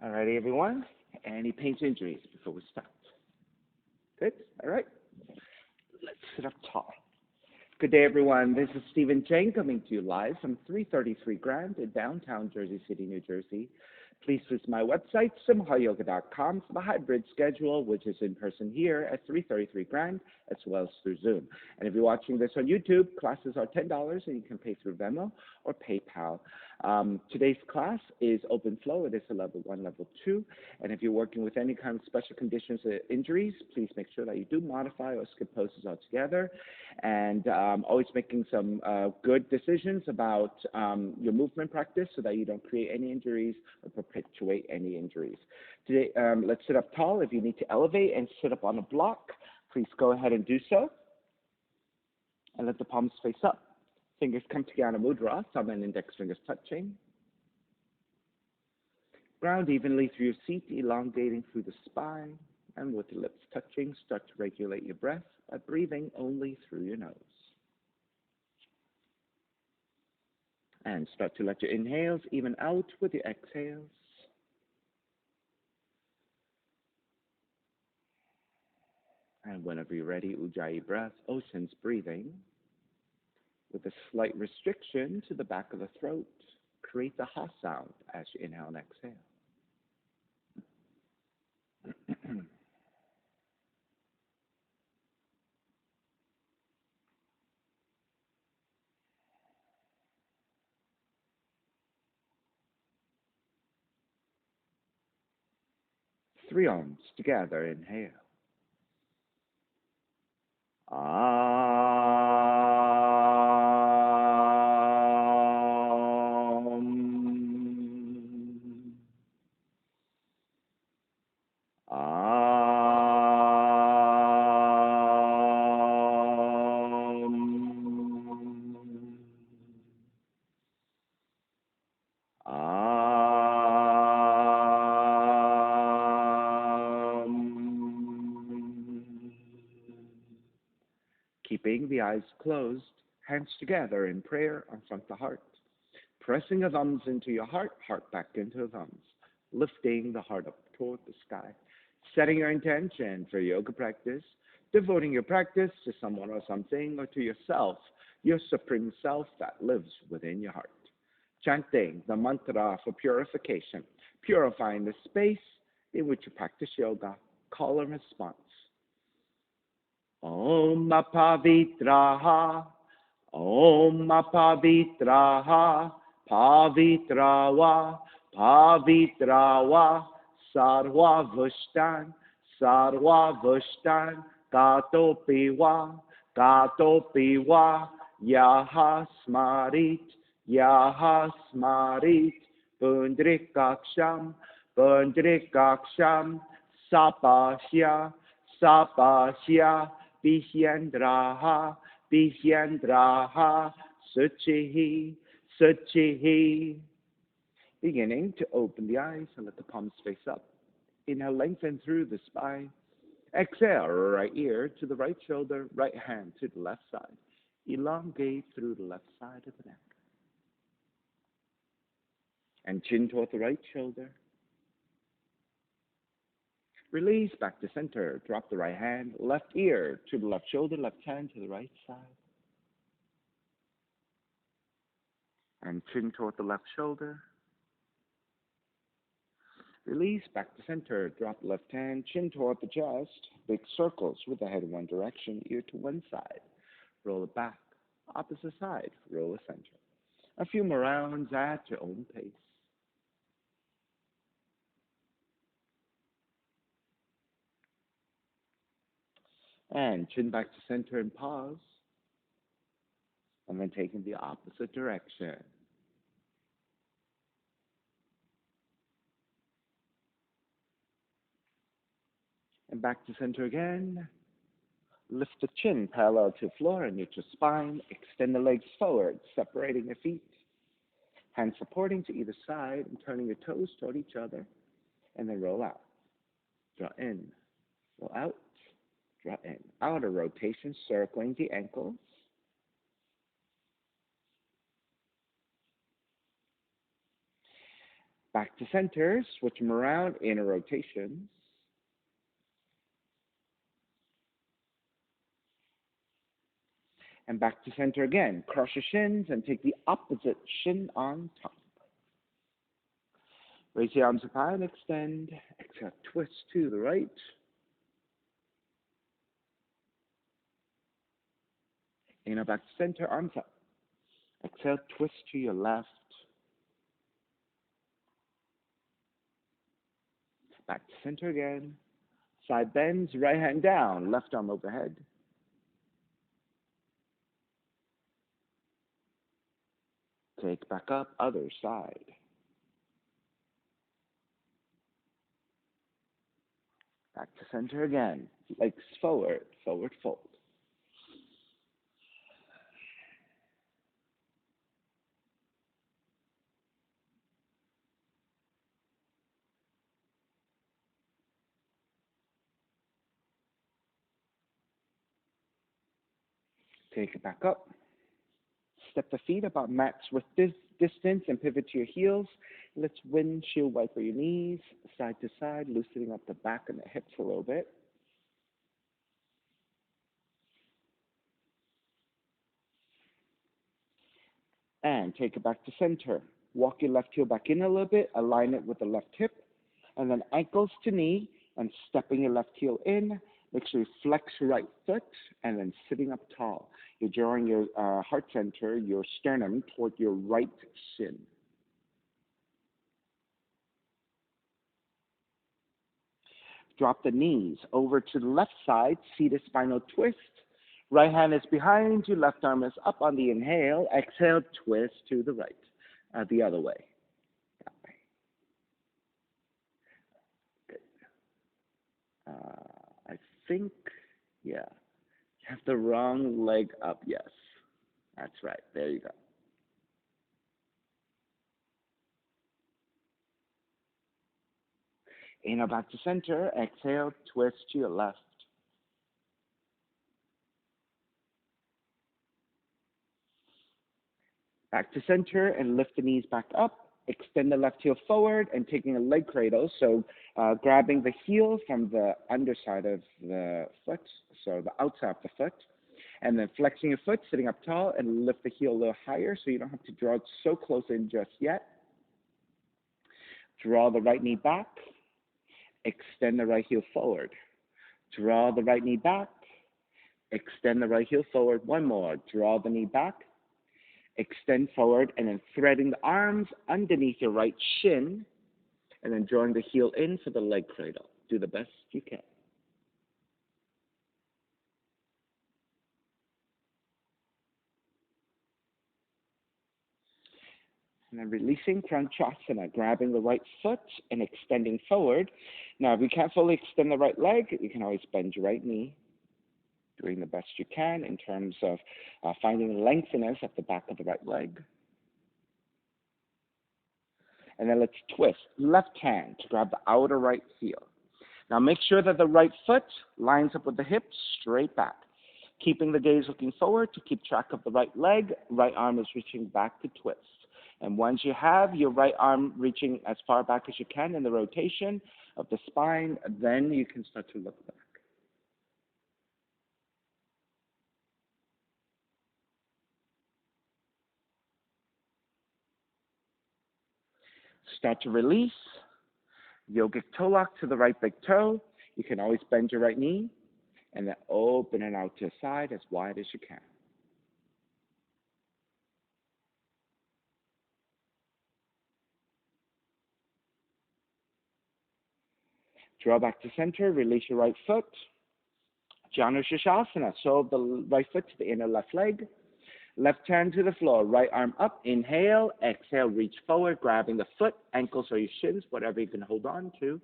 Alrighty, everyone. Any pain injuries before we start? Good. All right. Let's sit up tall. Good day, everyone. This is Stephen Chang coming to you live from 333 Grand in downtown Jersey City, New Jersey. Please visit my website, simhayoga.com, for the hybrid schedule, which is in person here at 333 Grand, as well as through Zoom. And if you're watching this on YouTube, classes are $10, and you can pay through Venmo or PayPal. Today's class is open flow. It is a level 1, level 2. And if you're working with any kind of special conditions or injuries, please make sure that you do modify or skip poses altogether. And always making some good decisions about your movement practice so that you don't create any injuries or perpetuate any injuries. Today, let's sit up tall. If you need to elevate and sit up on a block, please go ahead and do so. And let the palms face up. Fingers come together, mudra, thumb and index fingers touching. Ground evenly through your seat, elongating through the spine. And with the lips touching, start to regulate your breath by breathing only through your nose. And start to let your inhales even out with your exhales. And whenever you're ready, Ujjayi breath, oceans breathing. With a slight restriction to the back of the throat, create the ha sound as you inhale and exhale. 3 arms together, inhale. Keeping the eyes closed, hands together in prayer in front of the heart. Pressing the thumbs into your heart, heart back into the thumbs. Lifting the heart up toward the sky. Setting your intention for yoga practice. Devoting your practice to someone or something or to yourself, your supreme self that lives within your heart. Chanting the mantra for purification. Purifying the space in which you practice yoga. Call and response. Om Pavitraha, Om Pavitraha, Pavitrawa, Pavitrawa, Sarva Vushtan, Gato Piwa, Yaha Smarit, Pundrikaksham, Sapashya, Bihyandraha, Suchihi. Beginning to open the eyes and let the palms face up. Inhale, lengthen through the spine. Exhale, right ear to the right shoulder, right hand to the left side. Elongate through the left side of the neck. And chin toward the right shoulder. Release back to center. Drop the right hand, left ear to the left shoulder, left hand to the right side. And chin toward the left shoulder. Release back to center. Drop the left hand, chin toward the chest. Big circles with the head in one direction, ear to one side. Roll it back. Opposite side. Roll it center. A few more rounds at your own pace. And chin back to center and pause. And then taking the opposite direction. And back to center again. Lift the chin parallel to the floor and neutral spine. Extend the legs forward, separating your feet. Hands supporting to either side and turning your toes toward each other. And then roll out. Draw in. Roll out. Draw in. Outer rotation, circling the ankles. Back to center, switch them around, inner rotations. And back to center again. Cross your shins and take the opposite shin on top. Raise the arms up high and extend. Exhale, twist to the right. Inhale, back to center, arms up. Exhale, twist to your left. Back to center again. Side bends, right hand down, left arm overhead. Take back up, other side. Back to center again. Legs forward, forward fold. Take it back up. Step the feet about mat's width distance and pivot to your heels. Let's windshield wiper your knees, side to side, loosening up the back and the hips a little bit. And take it back to center. Walk your left heel back in a little bit, align it with the left hip, and then ankles to knee, and stepping your left heel in. Make sure you flex your right foot, and then sitting up tall. You're drawing your heart center, your sternum, toward your right shin. Drop the knees over to the left side, seated spinal twist. Right hand is behind you, left arm is up on the inhale. Exhale, twist to the right, the other way. That way. Good. I think, yeah, you have the wrong leg up, yes. That's right, there you go. Inhale back to center, exhale, twist to your left. Back to center and lift the knees back up. Extend the left heel forward and taking a leg cradle. So grabbing the heel from the underside of the foot, so the outside of the foot. And then flexing your foot, sitting up tall, and lift the heel a little higher so you don't have to draw it so close in just yet. Draw the right knee back. Extend the right heel forward. Draw the right knee back. Extend the right heel forward. One more. Draw the knee back. Extend forward, and then threading the arms underneath your right shin, and then drawing the heel in for the leg cradle. Do the best you can. And then releasing Pranchasana, grabbing the right foot and extending forward. Now, if you can't fully extend the right leg, you can always bend your right knee, doing the best you can in terms of finding lengthiness at the back of the right leg. And then let's twist. Left hand to grab the outer right heel. Now make sure that the right foot lines up with the hips, straight back. Keeping the gaze looking forward to keep track of the right leg. Right arm is reaching back to twist. And once you have your right arm reaching as far back as you can in the rotation of the spine, then you can start to look back. Start to release. Yogic toe lock to the right big toe. You can always bend your right knee and then open it out to the side as wide as you can. Draw back to center, release your right foot. Janu Shashasana, so the right foot to the inner left leg. Left hand to the floor, right arm up, inhale, exhale, reach forward, grabbing the foot, ankles or your shins, whatever you can hold on to.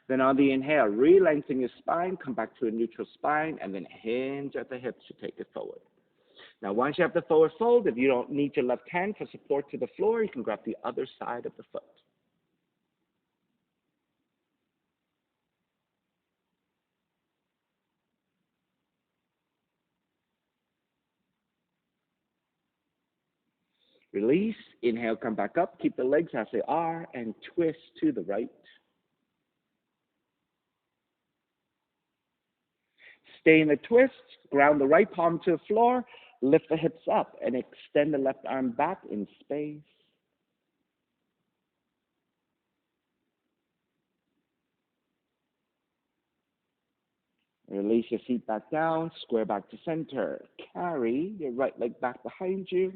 Then on the inhale, re-lengthen your spine, come back to a neutral spine, and then hinge at the hips to take it forward. Now, once you have the forward fold, if you don't need your left hand for support to the floor, you can grab the other side of the foot. Release. Inhale, come back up. Keep the legs as they are and twist to the right. Stay in the twist. Ground the right palm to the floor. Lift the hips up and extend the left arm back in space. Release your feet back down, square back to center. Carry your right leg back behind you,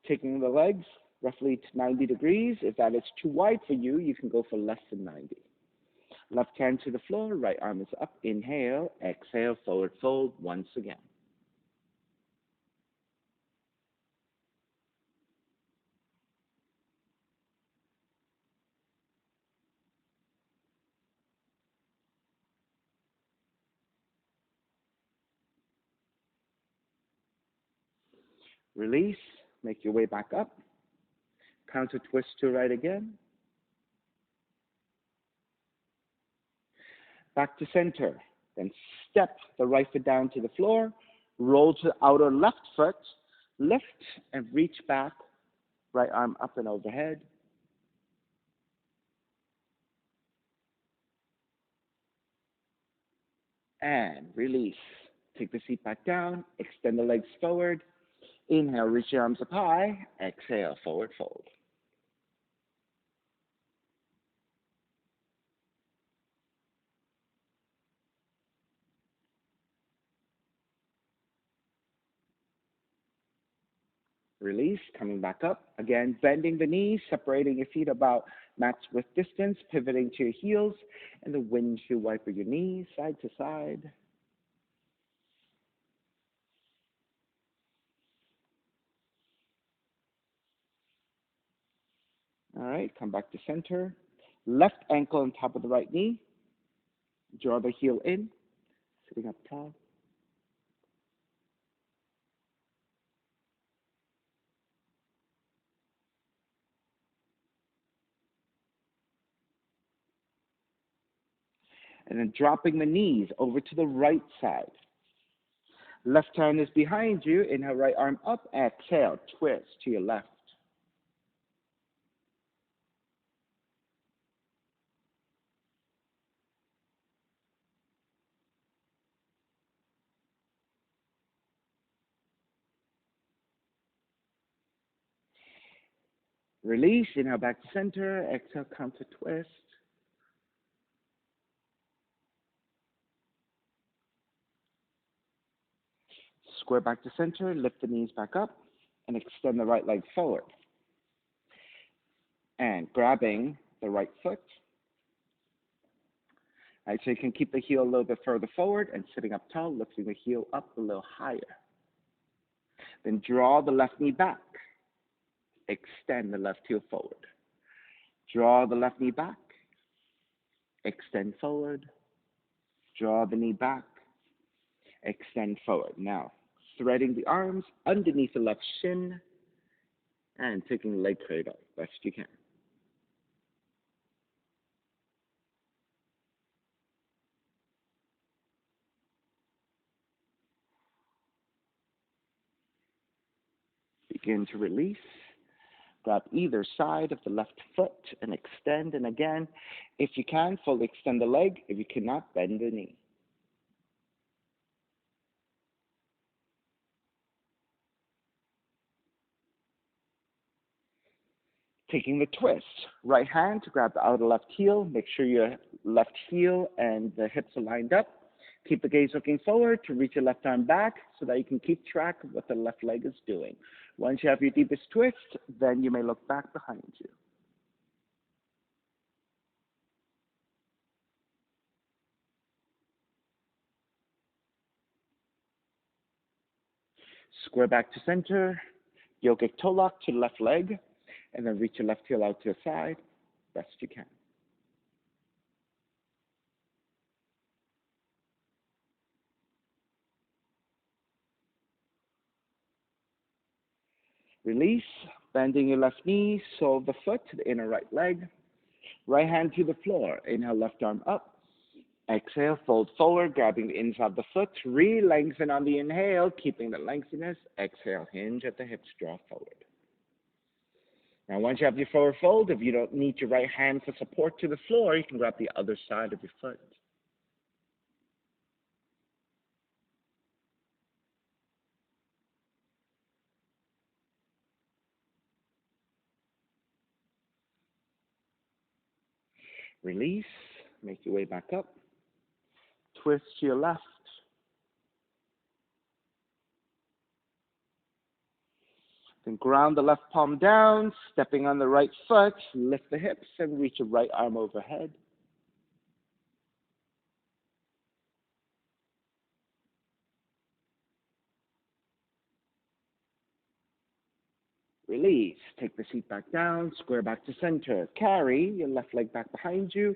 taking the legs roughly to 90 degrees. If that is too wide for you, you can go for less than 90. Left hand to the floor, right arm is up. Inhale, exhale, forward fold once again. Release, make your way back up. Counter twist to right again. Back to center. Then step the right foot down to the floor. Roll to the outer left foot. Lift and reach back. Right arm up and overhead. And release. Take the seat back down. Extend the legs forward. Inhale, reach your arms up high. Exhale, forward fold. Release, coming back up. Again, bending the knees, separating your feet about match width distance, pivoting to your heels, and the windshield wiper your knees side to side. All right, come back to center. Left ankle on top of the right knee. Draw the heel in, sitting up tall. And then dropping the knees over to the right side. Left hand is behind you. Inhale, right arm up. Exhale, twist to your left. Release, inhale back to center. Exhale, counter twist. Square back to center, lift the knees back up, and extend the right leg forward. And grabbing the right foot. All right, so you can keep the heel a little bit further forward and sitting up tall, lifting the heel up a little higher. Then draw the left knee back. Extend the left heel forward. Draw the left knee back. Extend forward. Draw the knee back. Extend forward. Now, threading the arms underneath the left shin and taking the leg cradle best you can. Begin to release. Grab either side of the left foot and extend. And again, if you can, fully extend the leg. If you cannot, bend the knee. Taking the twist. Right hand to grab the outer left heel. Make sure your left heel and the hips are lined up. Keep the gaze looking forward to reach your left arm back so that you can keep track of what the left leg is doing. Once you have your deepest twist, then you may look back behind you. Square back to center. Yogic toe lock to the left leg. And then reach your left heel out to the side, best you can. Release, bending your left knee, sole of the foot to the inner right leg. Right hand to the floor. Inhale, left arm up. Exhale, fold forward, grabbing the inside of the foot. Re-lengthen on the inhale, keeping the lengthiness. Exhale, hinge at the hips, draw forward. Now, once you have your forward fold, if you don't need your right hand for support to the floor, you can grab the other side of your foot. Release, make your way back up. Twist to your left. Then ground the left palm down, stepping on the right foot, lift the hips and reach your right arm overhead. Release, take the seat back down, square back to center. Carry your left leg back behind you,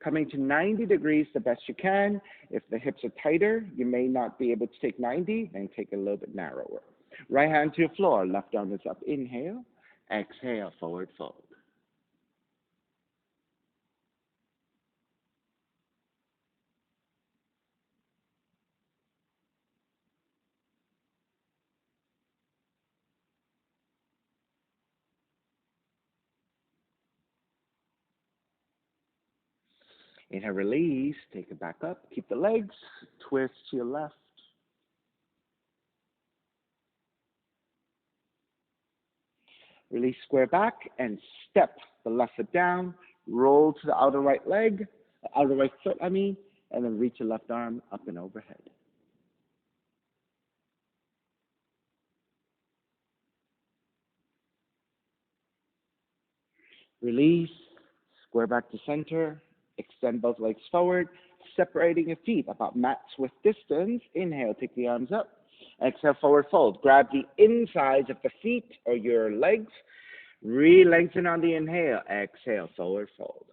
coming to 90 degrees the best you can. If the hips are tighter, you may not be able to take 90, then take it a little bit narrower. Right hand to your floor, left arm is up. Inhale, exhale, forward fold. Inhale, release, take it back up. Keep the legs, twist to your left. Release, square back, and step the left foot down. Roll to the outer right leg, outer right foot, and then reach your left arm up and overhead. Release, square back to center, extend both legs forward, separating your feet about mat's width distance. Inhale, take the arms up. Exhale, forward fold. Grab the insides of the feet or your legs. Re-lengthen on the inhale. Exhale, forward fold.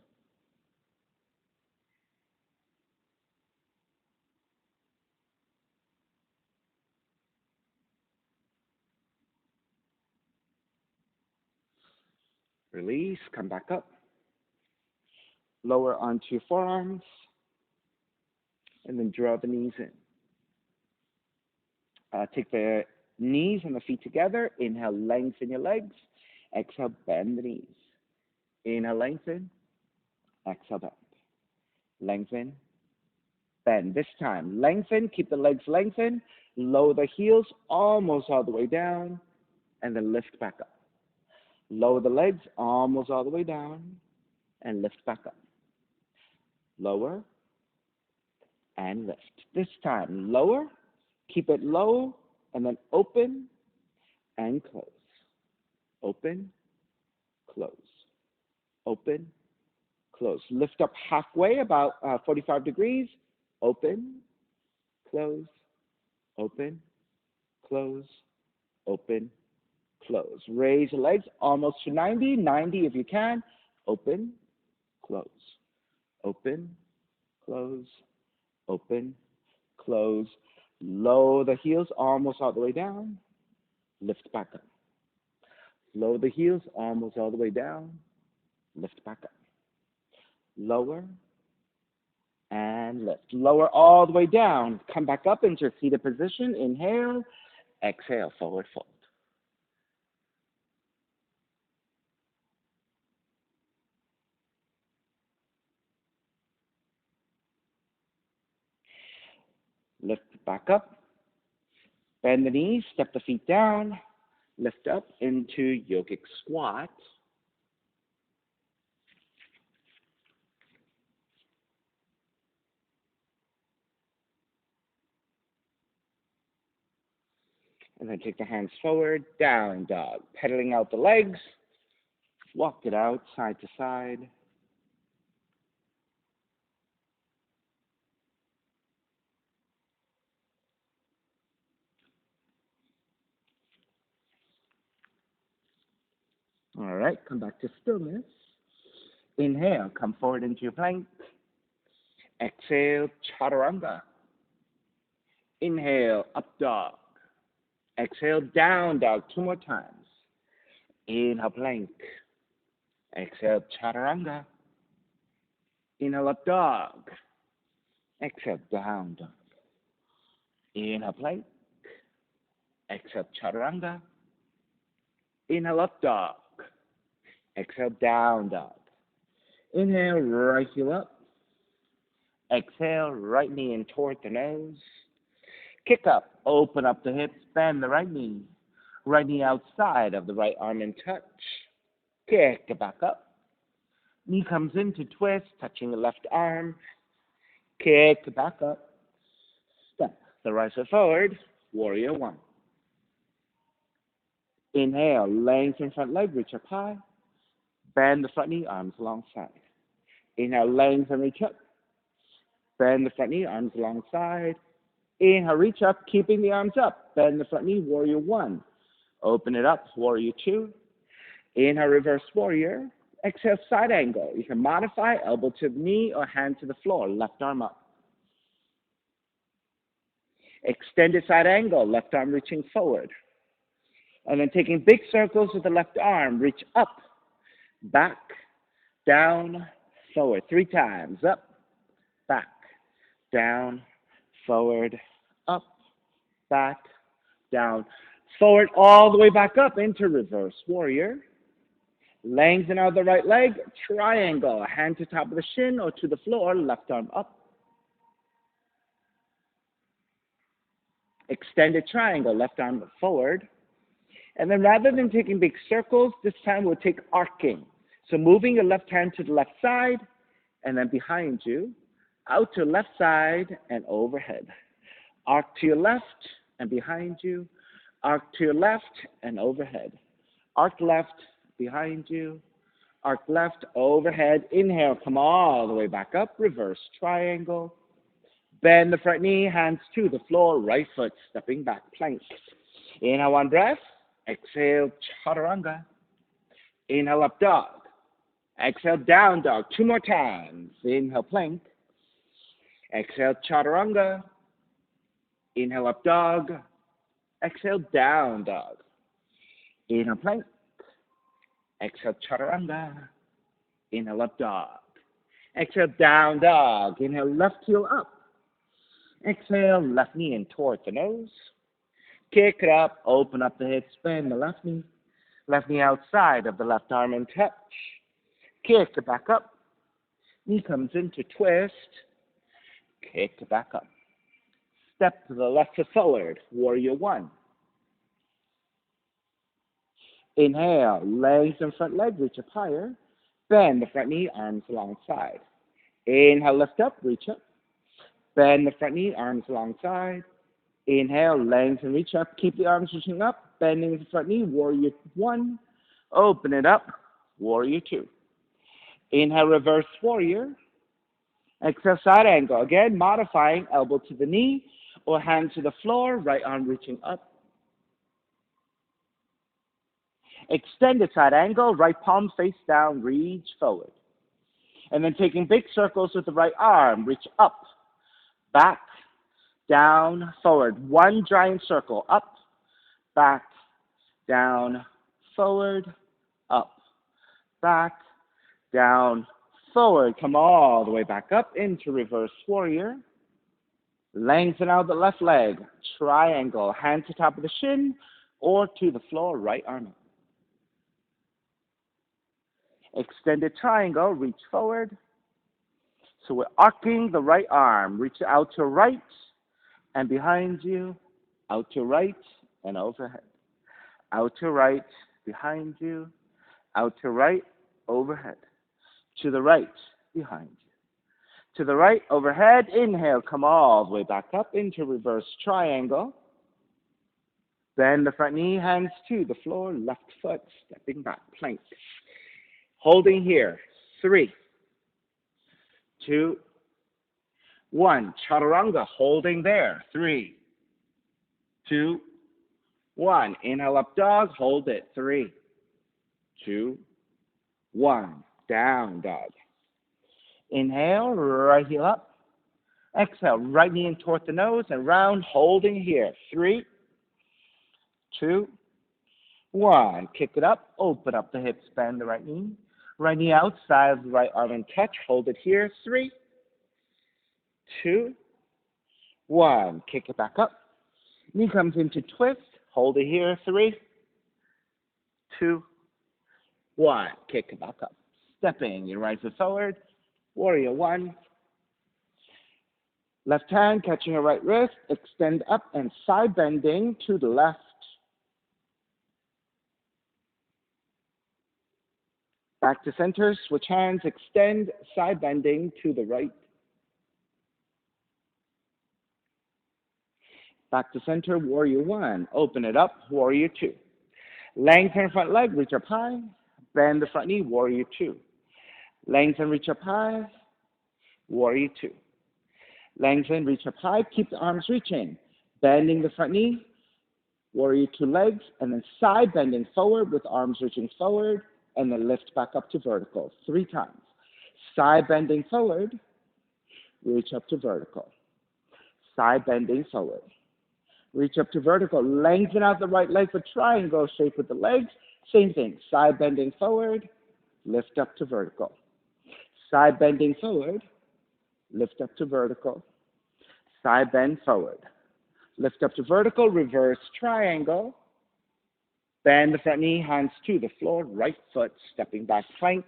Release, come back up. Lower onto your forearms, and then draw the knees in. Take the knees and the feet together. Inhale, lengthen your legs. Exhale, bend the knees. Inhale, lengthen. Exhale, bend. Lengthen, bend. This time, lengthen, keep the legs lengthened. Lower the heels almost all the way down, and then lift back up. Lower the legs almost all the way down, and lift back up. Lower, and lift. This time, lower, keep it low, and then open and close. Open, close. Open, close. Lift up halfway, about 45 degrees. Open, close, open, close, open, close. Raise your legs almost to 90, 90 if you can. Open, close, open, close, open, close. Lower the heels almost all the way down. Lift back up. Lower the heels almost all the way down. Lift back up. Lower and lift. Lower all the way down. Come back up into a seated position. Inhale. Exhale, forward fold. Lift back up. Bend the knees. Step the feet down. Lift up into yogic squat. And then take the hands forward, down dog. Pedaling out the legs. Walk it out side to side. All right, come back to stillness. Inhale, come forward into your plank. Exhale, chaturanga. Inhale, up dog. Exhale, down dog. 2 more times. Inhale, plank. Exhale, chaturanga. Inhale, up dog. Exhale, down dog. Inhale, plank. Exhale, chaturanga. Inhale, up dog. Exhale, down dog. Inhale, right heel up. Exhale, right knee in toward the nose. Kick up, open up the hips, bend the right knee. Right knee outside of the right arm and touch. Kick it back up. Knee comes into twist, touching the left arm. Kick it back up. Step the right foot forward, warrior one. Inhale, lengthen front leg, reach up high. Bend the front knee, arms alongside. Inhale, lengthen, reach up. Bend the front knee, arms alongside. Inhale, reach up, keeping the arms up. Bend the front knee, warrior one. Open it up, warrior two. Inhale, reverse warrior. Exhale, side angle. You can modify elbow to the knee or hand to the floor, left arm up. Extended side angle, left arm reaching forward. And then taking big circles with the left arm, reach up, back, down, forward. 3 times. Up, back, down, forward, up, back, down, forward, all the way back up into reverse warrior. Lengthen out the right leg, triangle, hand to top of the shin or to the floor, left arm up. Extended triangle, left arm forward. And then rather than taking big circles, this time we'll take arcing. So moving your left hand to the left side, and then behind you, out to left side and overhead. Arc to your left and behind you. Arc to your left and overhead. Arc left, behind you. Arc left, overhead. Inhale, come all the way back up. Reverse triangle. Bend the front knee, hands to the floor. Right foot stepping back, plank. Inhale, one breath. Exhale, chaturanga. Inhale, up dog. Exhale, down dog. 2 more times. Inhale, plank. Exhale, chaturanga. Inhale, up dog. Exhale, down dog. Inhale, plank. Exhale, chaturanga. Inhale, up dog. Exhale, down dog. Inhale, left heel up. Exhale, left knee in toward the nose. Kick it up, open up the hips, bend the left knee outside of the left arm and touch. Kick it back up. Knee comes into twist. Kick it back up. Step to the left foot forward, warrior one. Inhale, legs and front leg, reach up higher. Bend the front knee, arms alongside. Inhale, lift up, reach up. Bend the front knee, arms alongside. Inhale, lengthen, reach up. Keep the arms reaching up. Bending the front knee, warrior one. Open it up, warrior two. Inhale, reverse warrior. Exhale, side angle. Again, modifying elbow to the knee or hand to the floor, right arm reaching up. Extended side angle, right palm face down, reach forward. And then taking big circles with the right arm, reach up, back, down, forward. 1 giant circle, up, back, down, forward, up, back, down, forward. Come all the way back up into reverse warrior. Lengthen out the left leg, triangle, hand to top of the shin or to the floor, right arm up. Extended triangle, reach forward. So we're arcing the right arm, reach out to right and behind you, out to right and overhead. Out to right, behind you, out to right, overhead. To the right, behind you. To the right, overhead, inhale, come all the way back up into reverse triangle. Bend the front knee, hands to the floor, left foot, stepping back, plank. Holding here, 3, 2, 1. Chaturanga, holding there, 3, 2, 1. Inhale, up dog, hold it, 3, 2, 1. Down dog. Inhale, right heel up. Exhale, right knee in toward the nose and round, holding here, 3, 2, 1. Kick it up, open up the hips, bend the right knee. Right knee outside of the right arm and touch. Hold it here. 3, 2, 1. Kick it back up. Knee comes into twist. Hold it here. 3, 2, 1. Kick it back up. Stepping your right foot forward. Warrior 1. Left hand catching your right wrist. Extend up and side bending to the left. Back to center. Switch hands. Extend. Side bending to the right. Back to center, warrior 1. Open it up, warrior 2. Lengthen front leg, reach up high. Bend the front knee, warrior 2. Lengthen, reach up high, warrior 2. Lengthen, reach up high, keep the arms reaching. Bending the front knee, warrior 2 legs, and then side bending forward with arms reaching forward, and then lift back up to vertical 3 times. Side bending forward, reach up to vertical. Side bending forward. Reach up to vertical. Lengthen out the right leg for triangle shape with the legs. Same thing. Side bending forward. Lift up to vertical. Side bending forward. Lift up to vertical. Side bend forward. Lift up to vertical. Reverse triangle. Bend the front knee. Hands to the floor. Right foot. Stepping back plank.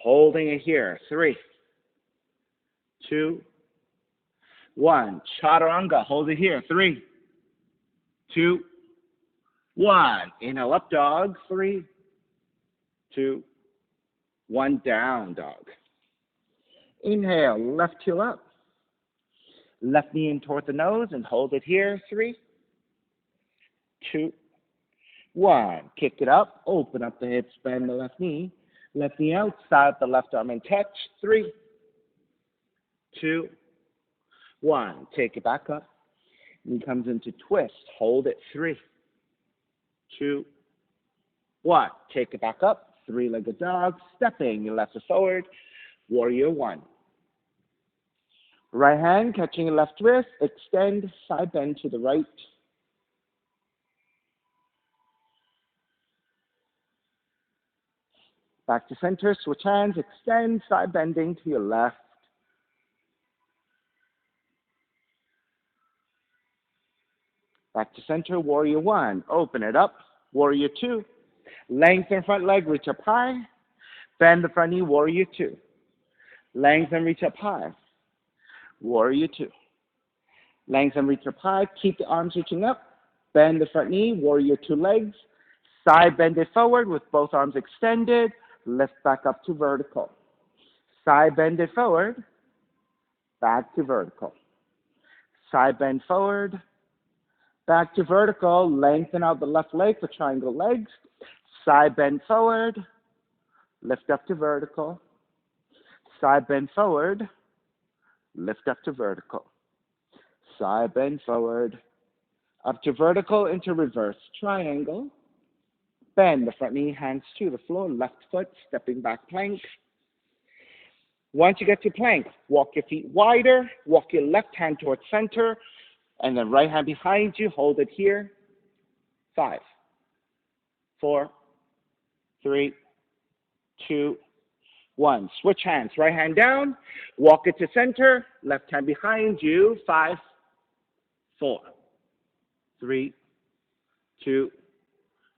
Holding it here. 3, 2, 1. Chaturanga. Hold it here. 3, 2, 1. Inhale, up dog. 3, 2, 1. Down dog. Inhale, left heel up. Left knee in toward the nose and hold it here. 3, 2, 1. Kick it up. Open up the hips. Bend the left knee. Left knee outside the left arm and catch. 3, 2, 1. Take it back up. Knee comes into twist. Hold it. 3, 2, 1. Take it back up. 3-legged dog. Stepping your left foot forward. Warrior 1. Right hand catching your left wrist. Extend. Side bend to the right. Back to center. Switch hands. Extend. Side bending to your left. Back to center, warrior 1. Open it up, warrior 2. Lengthen front leg, reach up high. Bend the front knee, warrior 2. Lengthen, reach up high, warrior 2. Lengthen, reach up high. Keep the arms reaching up. Bend the front knee, warrior 2 legs. Side bend it forward with both arms extended. Lift back up to vertical. Side bend it forward. Back to vertical. Side bend forward. Back to vertical, lengthen out the left leg for triangle legs. Side bend forward, lift up to vertical. Side bend forward, lift up to vertical. Side bend forward, up to vertical into reverse triangle. Bend the front knee, hands to the floor, left foot, stepping back plank. Once you get to plank, walk your feet wider, walk your left hand towards center, and then right hand behind you, hold it here. 5, 4, 3, 2, 1. Switch hands. Right hand down. Walk it to center. Left hand behind you. 5, 4, 3, 2,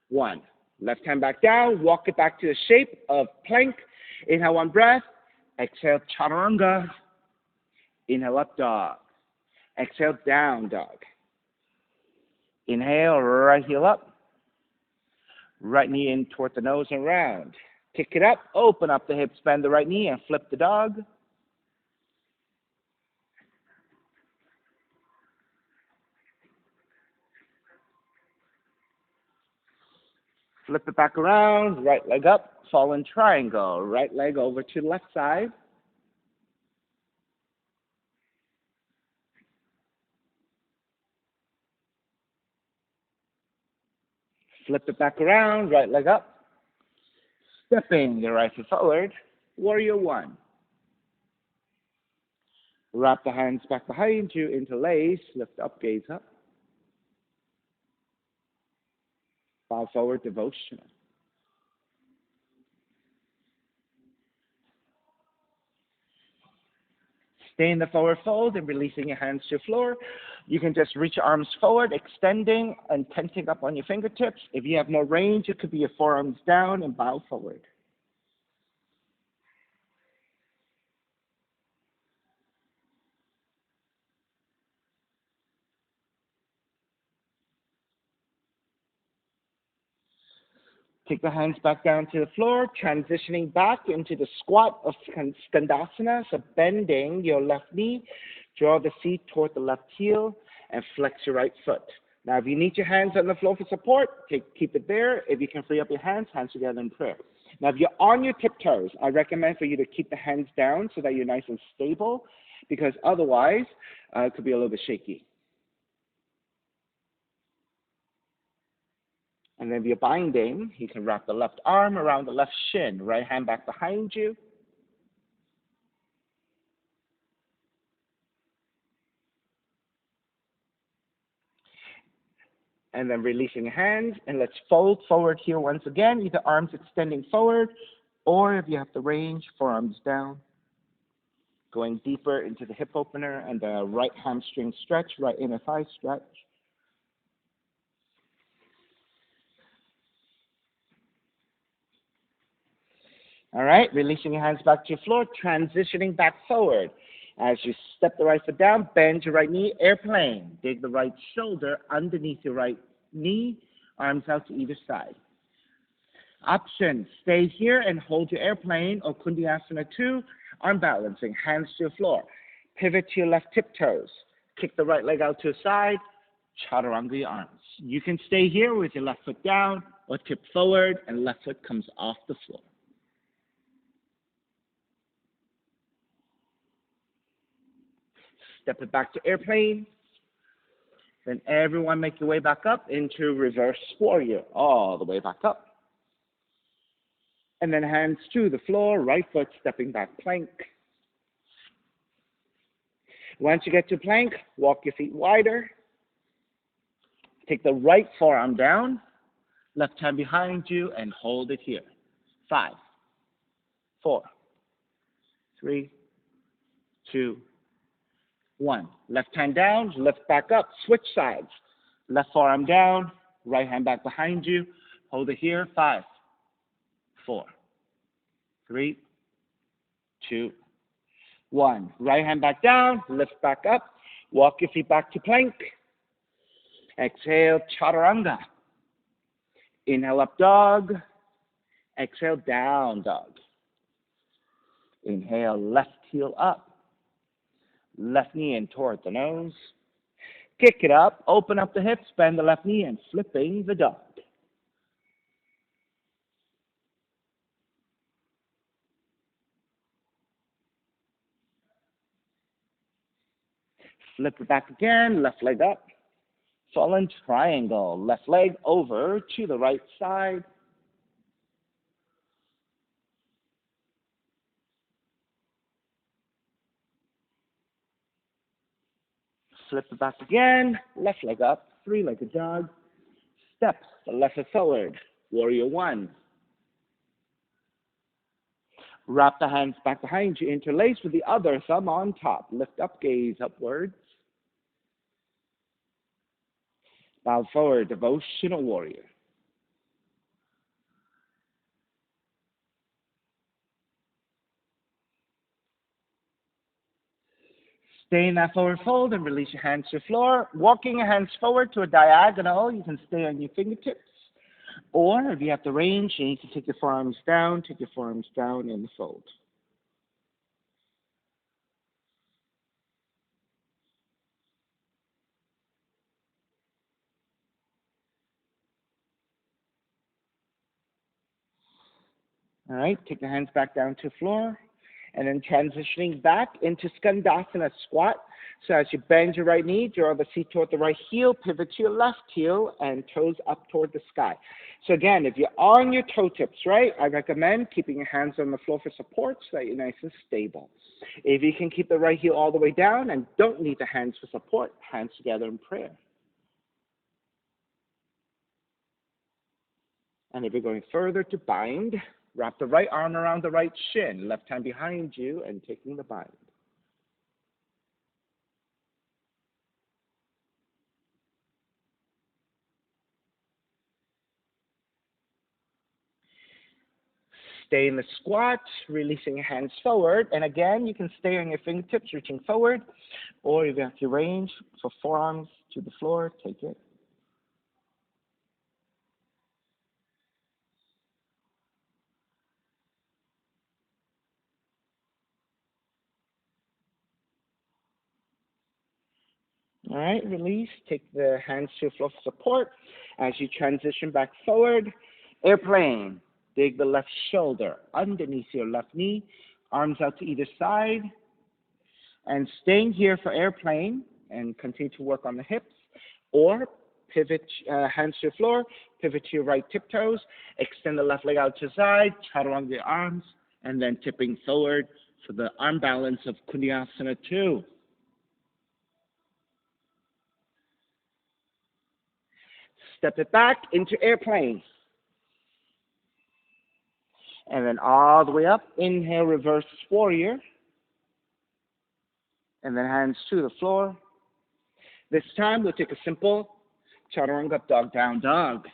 1. Left hand back down. Walk it back to the shape of plank. Inhale, 1 breath. Exhale, chaturanga. Inhale, up dog. Exhale, down dog. Inhale, right heel up. Right knee in toward the nose and round. Kick it up, open up the hips, bend the right knee and flip the dog. Flip it back around, right leg up, fallen triangle. Right leg over to the left side. Flip it back around, right leg up. Stepping your right foot forward, warrior 1. Wrap the hands back behind you, interlace, lift up, gaze up. Bow forward, devotional. Stay in the forward fold and releasing your hands to the floor. You can just reach your arms forward, extending and tensing up on your fingertips. If you have more range, it could be your forearms down and bow forward. Take the hands back down to the floor, transitioning back into the squat of Skandasana. So bending your left knee, draw the seat toward the left heel, and flex your right foot. Now, if you need your hands on the floor for support, keep it there. If you can free up your hands together in prayer. Now, if you're on your tiptoes, I recommend for you to keep the hands down so that you're nice and stable, because otherwise it could be a little bit shaky. And then if you're binding, you can wrap the left arm around the left shin, right hand back behind you. And then releasing your hands, and let's fold forward here once again, either arms extending forward, or if you have the range, forearms down. Going deeper into the hip opener and the right hamstring stretch, right inner thigh stretch. All right, releasing your hands back to your floor, transitioning back forward. As you step the right foot down, bend your right knee, airplane. Dig the right shoulder underneath your right knee, arms out to either side. Option, stay here and hold your airplane or Kundiyasana 2, arm balancing, hands to your floor. Pivot to your left tiptoes. Kick the right leg out to the side, chaturanga your arms. You can stay here with your left foot down or tip forward and left foot comes off the floor. Step it back to airplane. Then everyone make your way back up into reverse warrior, all the way back up. And then hands to the floor, right foot stepping back plank. Once you get to plank, walk your feet wider. Take the right forearm down, left hand behind you, and hold it here. 5, 4, 3, 2, 1. Left hand down, lift back up, switch sides. Left forearm down, right hand back behind you. Hold it here. 5, 4, 3, 2, 1. Right hand back down, lift back up. Walk your feet back to plank. Exhale, chaturanga. Inhale, up dog. Exhale, down dog. Inhale, left heel up. Left knee in toward the nose. Kick it up, open up the hips, bend the left knee, and flipping the dog. Flip it back again, left leg up. Fallen triangle, left leg over to the right side. Flip it back again, left leg up, three-legged dog. Step the left foot forward, warrior 1. Wrap the hands back behind you, interlace with the other thumb on top. Lift up, gaze upwards. Bow forward, devotional warrior. Stay in that forward fold and release your hands to the floor. Walking your hands forward to a diagonal, you can stay on your fingertips. Or if you have the range, you can take your forearms down in the fold. All right, take the hands back down to the floor. And then transitioning back into Skandasana squat. So as you bend your right knee, draw the seat toward the right heel, pivot to your left heel, and toes up toward the sky. So again, if you're on your toe tips, right, I recommend keeping your hands on the floor for support so that you're nice and stable. If you can keep the right heel all the way down and don't need the hands for support, hands together in prayer. And if you're going further to bind, wrap the right arm around the right shin, left hand behind you, and taking the bind. Stay in the squat, releasing your hands forward. And again, you can stay on your fingertips, reaching forward. Or if you have to range for forearms to the floor, take it. All right, release. Take the hands to the floor for support. As you transition back forward, airplane. Dig the left shoulder underneath your left knee, arms out to either side. And staying here for airplane and continue to work on the hips. Or pivot, hands to the floor, pivot to your right tiptoes, extend the left leg out to the side, chaturanga your arms, and then tipping forward for the arm balance of Kunyasana 2. Step it back into airplane. And then all the way up, inhale, reverse warrior. And then hands to the floor. This time we'll take a simple chaturanga up, dog, down, dog.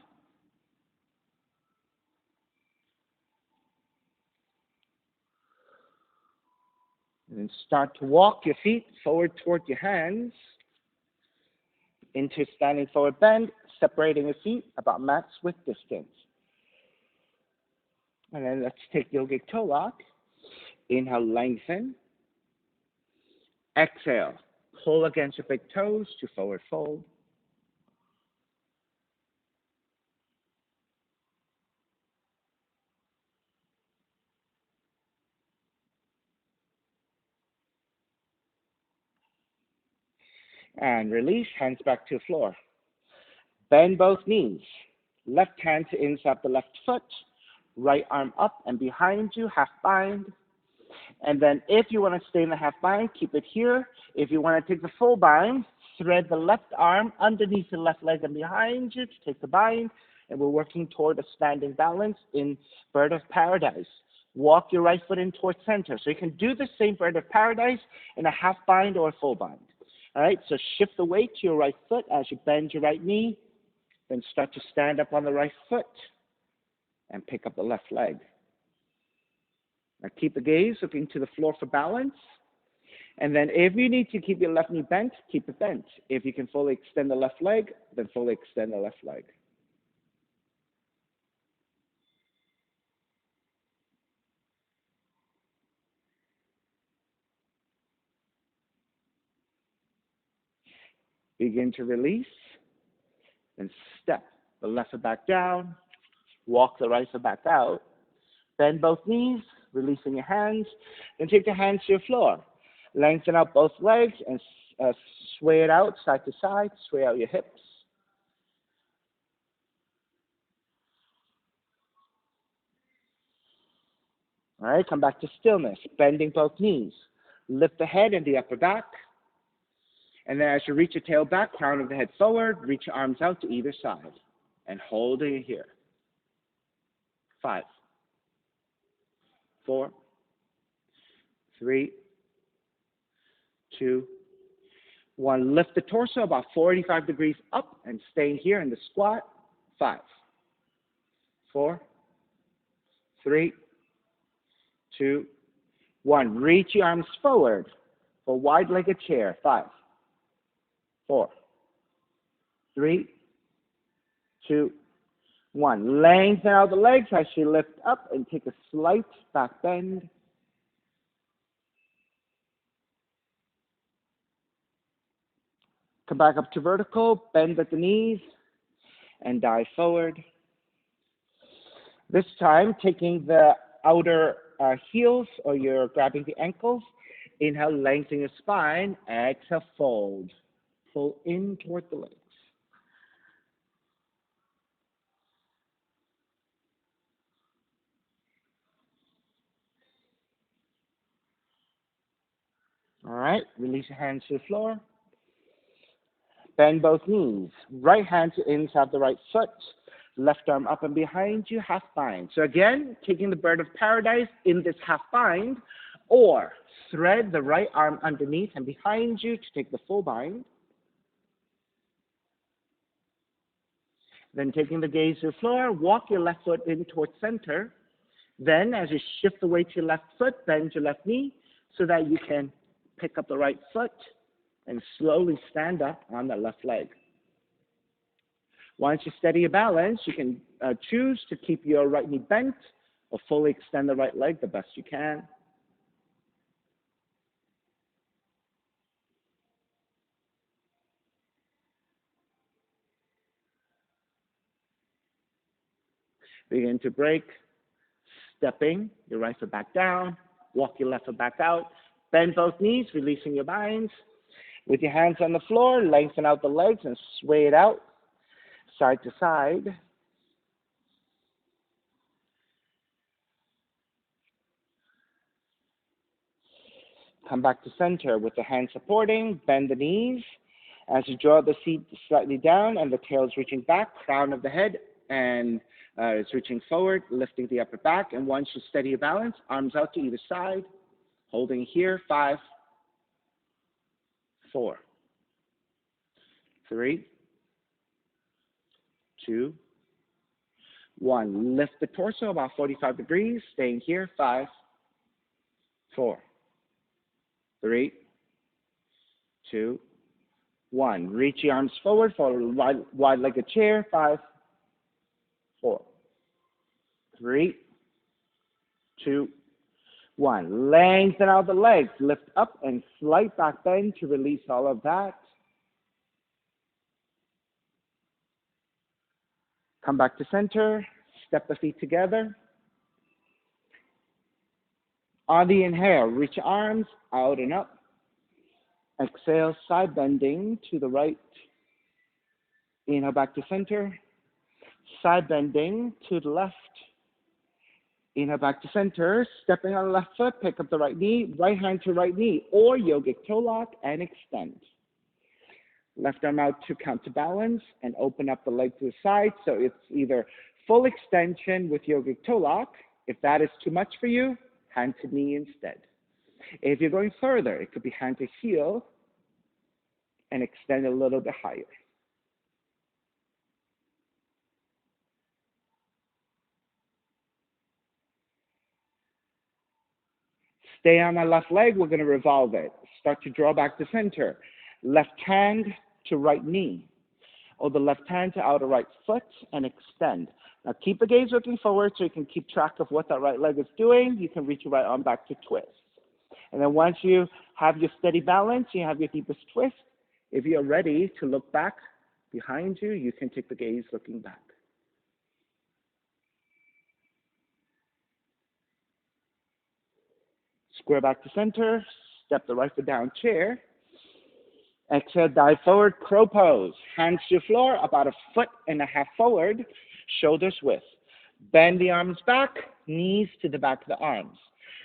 And then start to walk your feet forward toward your hands into standing forward bend, separating your feet about max width distance. And then let's take yogic toe lock. Inhale, lengthen. Exhale, pull against your big toes to forward fold. And release, hands back to the floor. Bend both knees. Left hand to inside the left foot. Right arm up and behind you, half bind. And then if you want to stay in the half bind, keep it here. If you want to take the full bind, thread the left arm underneath the left leg and behind you to take the bind. And we're working toward a standing balance in Bird of Paradise. Walk your right foot in towards center. So you can do the same Bird of Paradise in a half bind or a full bind. All right, so shift the weight to your right foot as you bend your right knee. Then start to stand up on the right foot and pick up the left leg. Now keep the gaze looking to the floor for balance. And then if you need to keep your left knee bent, keep it bent. If you can fully extend the left leg, then fully extend the left leg. Begin to release. Then step the left foot back down. Walk the right foot back out. Bend both knees, releasing your hands. Then take the hands to your floor. Lengthen out both legs and sway it out side to side. Sway out your hips. All right, come back to stillness. Bending both knees. Lift the head and the upper back. And then as you reach your tail back, crown of the head forward, reach your arms out to either side. And holding it here. 5, 4, 3, 2, 1. Lift the torso about 45 degrees up and staying here in the squat. 5, 4, 3, 2, 1. Reach your arms forward for wide-legged chair. 5, 4, 3, 2, 1. Lengthen out the legs as you lift up and take a slight back bend. Come back up to vertical, bend at the knees, and dive forward. This time, taking the outer heels, or you're grabbing the ankles. Inhale, lengthen your spine. Exhale, fold. Pull in toward the legs. All right, release your hands to the floor. Bend both knees. Right hand to inside the right foot. Left arm up and behind you, half bind. So again, taking the Bird of Paradise in this half bind, or thread the right arm underneath and behind you to take the full bind. Then taking the gaze to the floor, walk your left foot in towards center Then, as you shift the weight to your left foot, bend your left knee so that you can pick up the right foot and slowly stand up on the left leg. Once you steady your balance, you can choose to keep your right knee bent or fully extend the right leg the best you can. Begin to break, stepping your right foot back down, walk your left foot back out, bend both knees, releasing your binds. With your hands on the floor, lengthen out the legs and sway it out, side to side. Come back to center with the hands supporting, bend the knees. As you draw the seat slightly down and the tail is reaching back, crown of the head and it's reaching forward, lifting the upper back. And once you steady your balance, arms out to either side, holding here, 5, 4, 3, 2, 1. Lift the torso about 45 degrees, staying here, 5, 4, 3, 2, 1. Reach your arms forward for a wide-legged chair, 5, 4, 3, 2, 1. Lengthen out the legs, lift up and slight back bend to release all of that. Come back to center, step the feet together. On the inhale, reach your arms out and up. Exhale, side bending to the right. Inhale back to center. Side bending to the left. Inhale back to center. Stepping on the left foot, pick up the right knee, right hand to right knee, or yogic toe lock and extend. Left arm out to counterbalance and open up the leg to the side. So it's either full extension with yogic toe lock. If that is too much for you, hand to knee instead. If you're going further, it could be hand to heel and extend a little bit higher. Stay on my left leg. We're going to revolve it. Start to draw back to center. Left hand to right knee, or the left hand to outer right foot, and extend. Now keep the gaze looking forward so you can keep track of what that right leg is doing. You can reach your right arm back to twist. And then once you have your steady balance, you have your deepest twist, if you're ready to look back behind you, you can take the gaze looking back. Square back to center, step the right foot down, chair. Exhale, dive forward, crow pose. Hands to the floor, about 1.5 feet forward, shoulders width. Bend the arms back, knees to the back of the arms.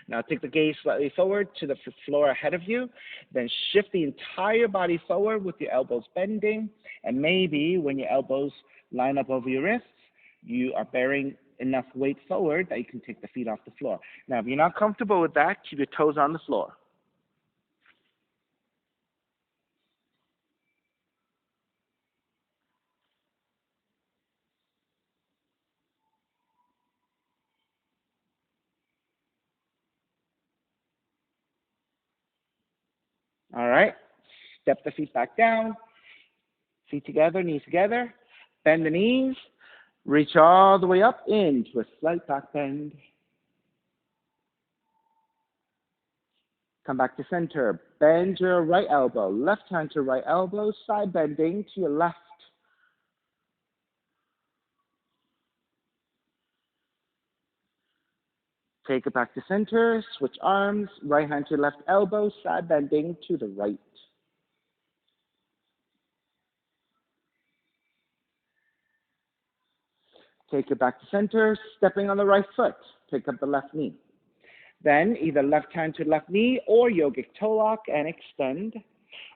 Now take the gaze slightly forward to the floor ahead of you. Then shift the entire body forward with your elbows bending. And maybe when your elbows line up over your wrists, you are bearing enough weight forward that you can take the feet off the floor. Now, if you're not comfortable with that, keep your toes on the floor. All right. Step the feet back down. Feet together, knees together. Bend the knees. Reach all the way up into a slight back bend. Come back to center. Bend your right elbow. Left hand to right elbow. Side bending to your left. Take it back to center. Switch arms. Right hand to left elbow. Side bending to the right. Take it back to center. Stepping on the right foot. Pick up the left knee. Then either left hand to left knee or yogic toe lock and extend.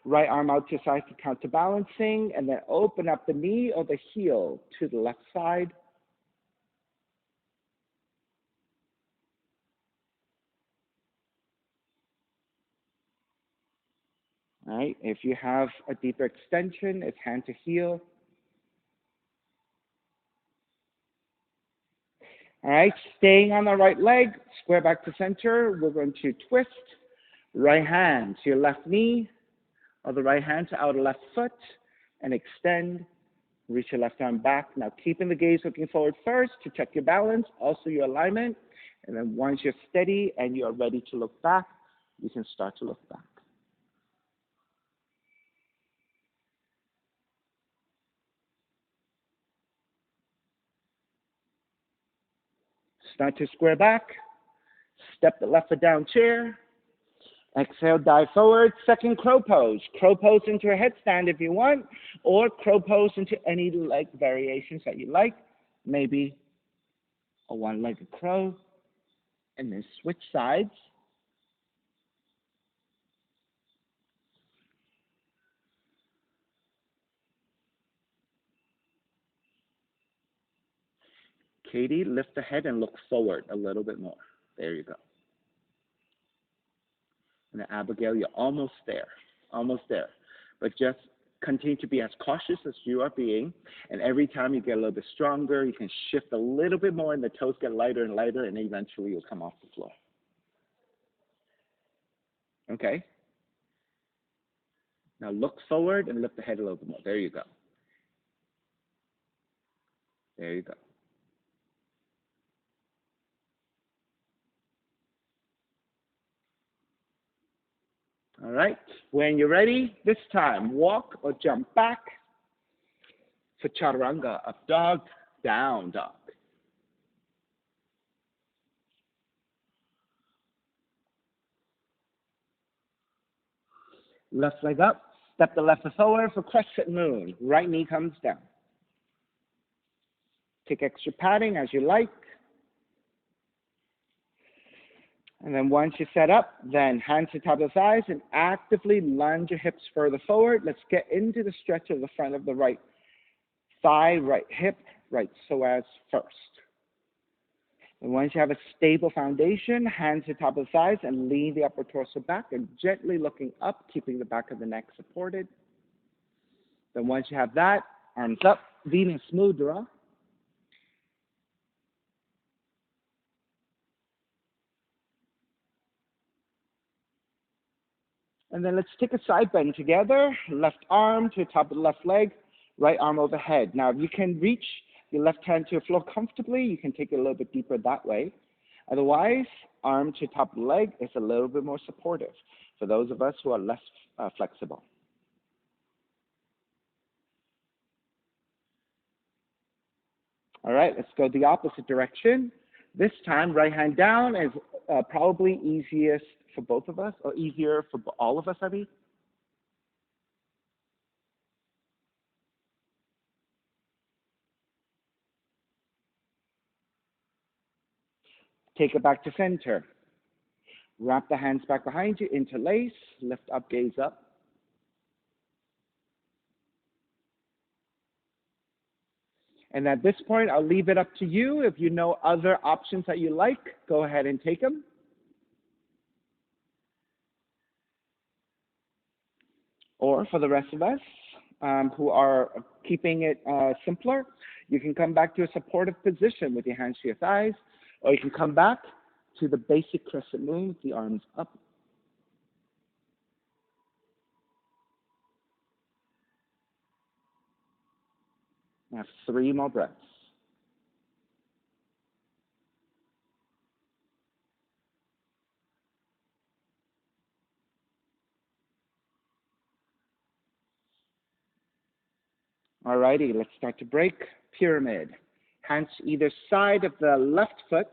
Right arm out to side for counterbalancing, and then open up the knee or the heel to the left side. All right. If you have a deeper extension, it's hand to heel. All right, staying on the right leg, square back to center. We're going to twist. Right hand to your left knee, or the right hand to outer left foot, and extend. Reach your left arm back. Now keeping the gaze looking forward first to check your balance, also your alignment. And then once you're steady and you're ready to look back, you can start to look back. Start to square back. Step the left foot down, chair. Exhale, dive forward. Second crow pose. Crow pose into a headstand if you want, or crow pose into any leg variations that you like. Maybe a one-legged crow, and then switch sides. Katie, lift the head and look forward a little bit more. There you go. And then Abigail, you're almost there, But just continue to be as cautious as you are being. And every time you get a little bit stronger, you can shift a little bit more and the toes get lighter and lighter, and eventually you'll come off the floor. Okay? Now look forward and lift the head a little bit more. There you go. There you go. All right, when you're ready, this time, walk or jump back for chaturanga, up dog, down dog. Left leg up, step the left foot forward for crescent moon. Right knee comes down. Take extra padding as you like. And then once you're set up, then hands to top of the thighs and actively lunge your hips further forward. Let's get into the stretch of the front of the right thigh, right hip, right psoas first. And once you have a stable foundation, hands to top of the thighs and lean the upper torso back and gently looking up, keeping the back of the neck supported. Then once you have that, arms up, Venus Mudra. And then let's take a side bend together. Left arm to the top of the left leg, right arm overhead. Now, if you can reach your left hand to your floor comfortably, you can take it a little bit deeper that way. Otherwise, arm to top of the leg is a little bit more supportive for those of us who are less flexible. All right, let's go the opposite direction. This time, right hand down is probably easiest for both of us, or easier for all of us, I mean. Take it back to center. Wrap the hands back behind you, interlace, lift up, gaze up. And at this point, I'll leave it up to you. If you know other options that you like, go ahead and take them. Or for the rest of us who are keeping it simpler, you can come back to a supportive position with your hands to your thighs, or you can come back to the basic crescent moon with the arms up. Now 3 more breaths. All righty, let's start to break. Pyramid. Hands to either side of the left foot.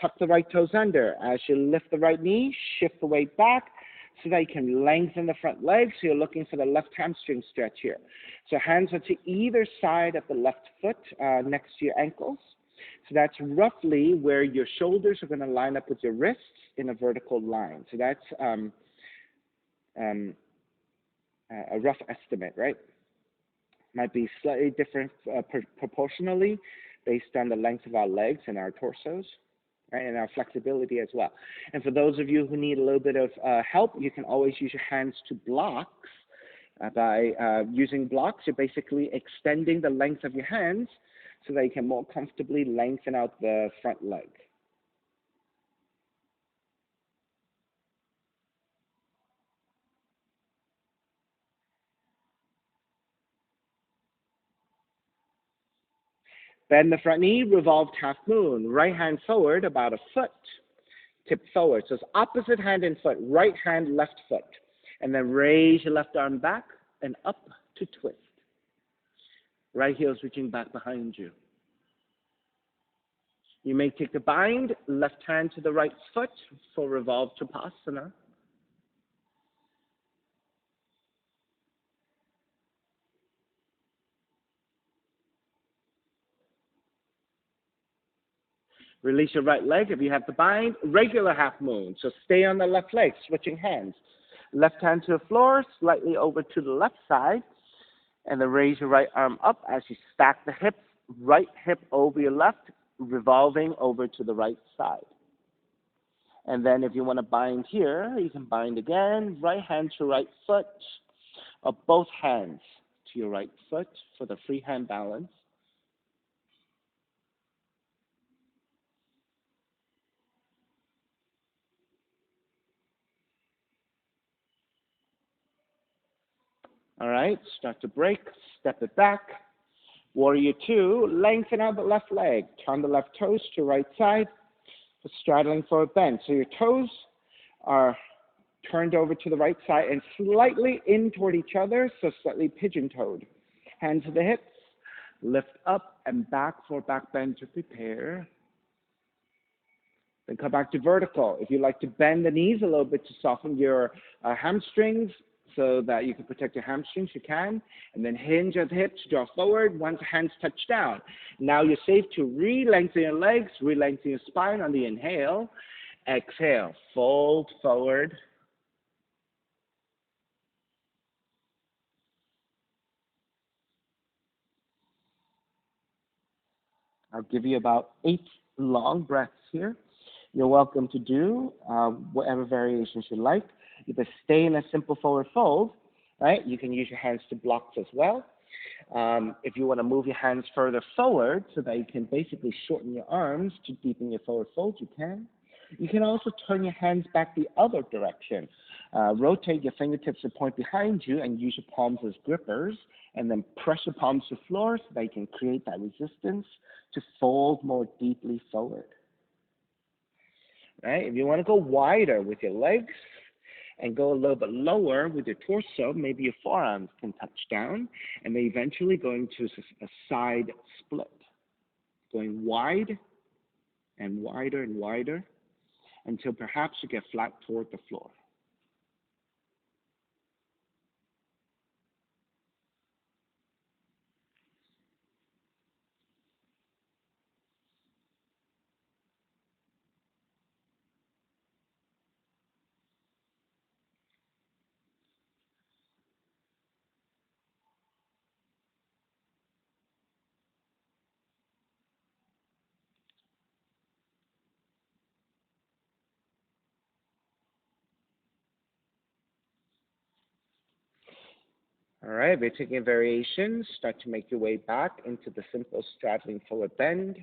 Tuck the right toes under. As you lift the right knee, shift the weight back so that you can lengthen the front leg. So you're looking for the left hamstring stretch here. So hands are to either side of the left foot next to your ankles. So that's roughly where your shoulders are going to line up with your wrists in a vertical line. So that's a rough estimate, right? Might be slightly different proportionally based on the length of our legs and our torsos, right, and our flexibility as well. And for those of you who need a little bit of help, you can always use your hands to blocks. By using blocks, you're basically extending the length of your hands so that you can more comfortably lengthen out the front leg. Bend the front knee, revolve half moon. Right hand forward about a foot. Tip forward. So it's opposite hand and foot. Right hand, left foot. And then raise your left arm back and up to twist. Right heel's reaching back behind you. You may take the bind, left hand to the right foot for Revolve Tapasana. Release your right leg if you have the bind. Regular half moon. So stay on the left leg, switching hands. Left hand to the floor, slightly over to the left side. And then raise your right arm up as you stack the hips. Right hip over your left, revolving over to the right side. And then if you want to bind here, you can bind again. Right hand to right foot, or both hands to your right foot for the free hand balance. All right, start to break, step it back. Warrior two, lengthen out the left leg. Turn the left toes to right side for straddling forward bend. So your toes are turned over to the right side and slightly in toward each other, so slightly pigeon-toed. Hands to the hips, lift up and back for back bend to prepare. Then come back to vertical. If you like to bend the knees a little bit to soften your hamstrings so that you can protect your hamstrings, you can. And then hinge at the hips, draw forward once the hands touch down. Now you're safe to re-lengthen your legs, re-lengthen your spine on the inhale. Exhale, fold forward. I'll give you about 8 long breaths here. You're welcome to do whatever variations you like. Either stay in a simple forward fold, right? You can use your hands to block as well. If you want to move your hands further forward so that you can basically shorten your arms to deepen your forward fold, you can. You can also turn your hands back the other direction. Rotate your fingertips to point behind you and use your palms as grippers, and then press your palms to the floor so that you can create that resistance to fold more deeply forward. Right? If you want to go wider with your legs and go a little bit lower with your torso, maybe your forearms can touch down, and then eventually go into a side split, going wide and wider and wider until perhaps you get flat toward the floor. All right, by taking variations, start to make your way back into the simple straddling forward bend.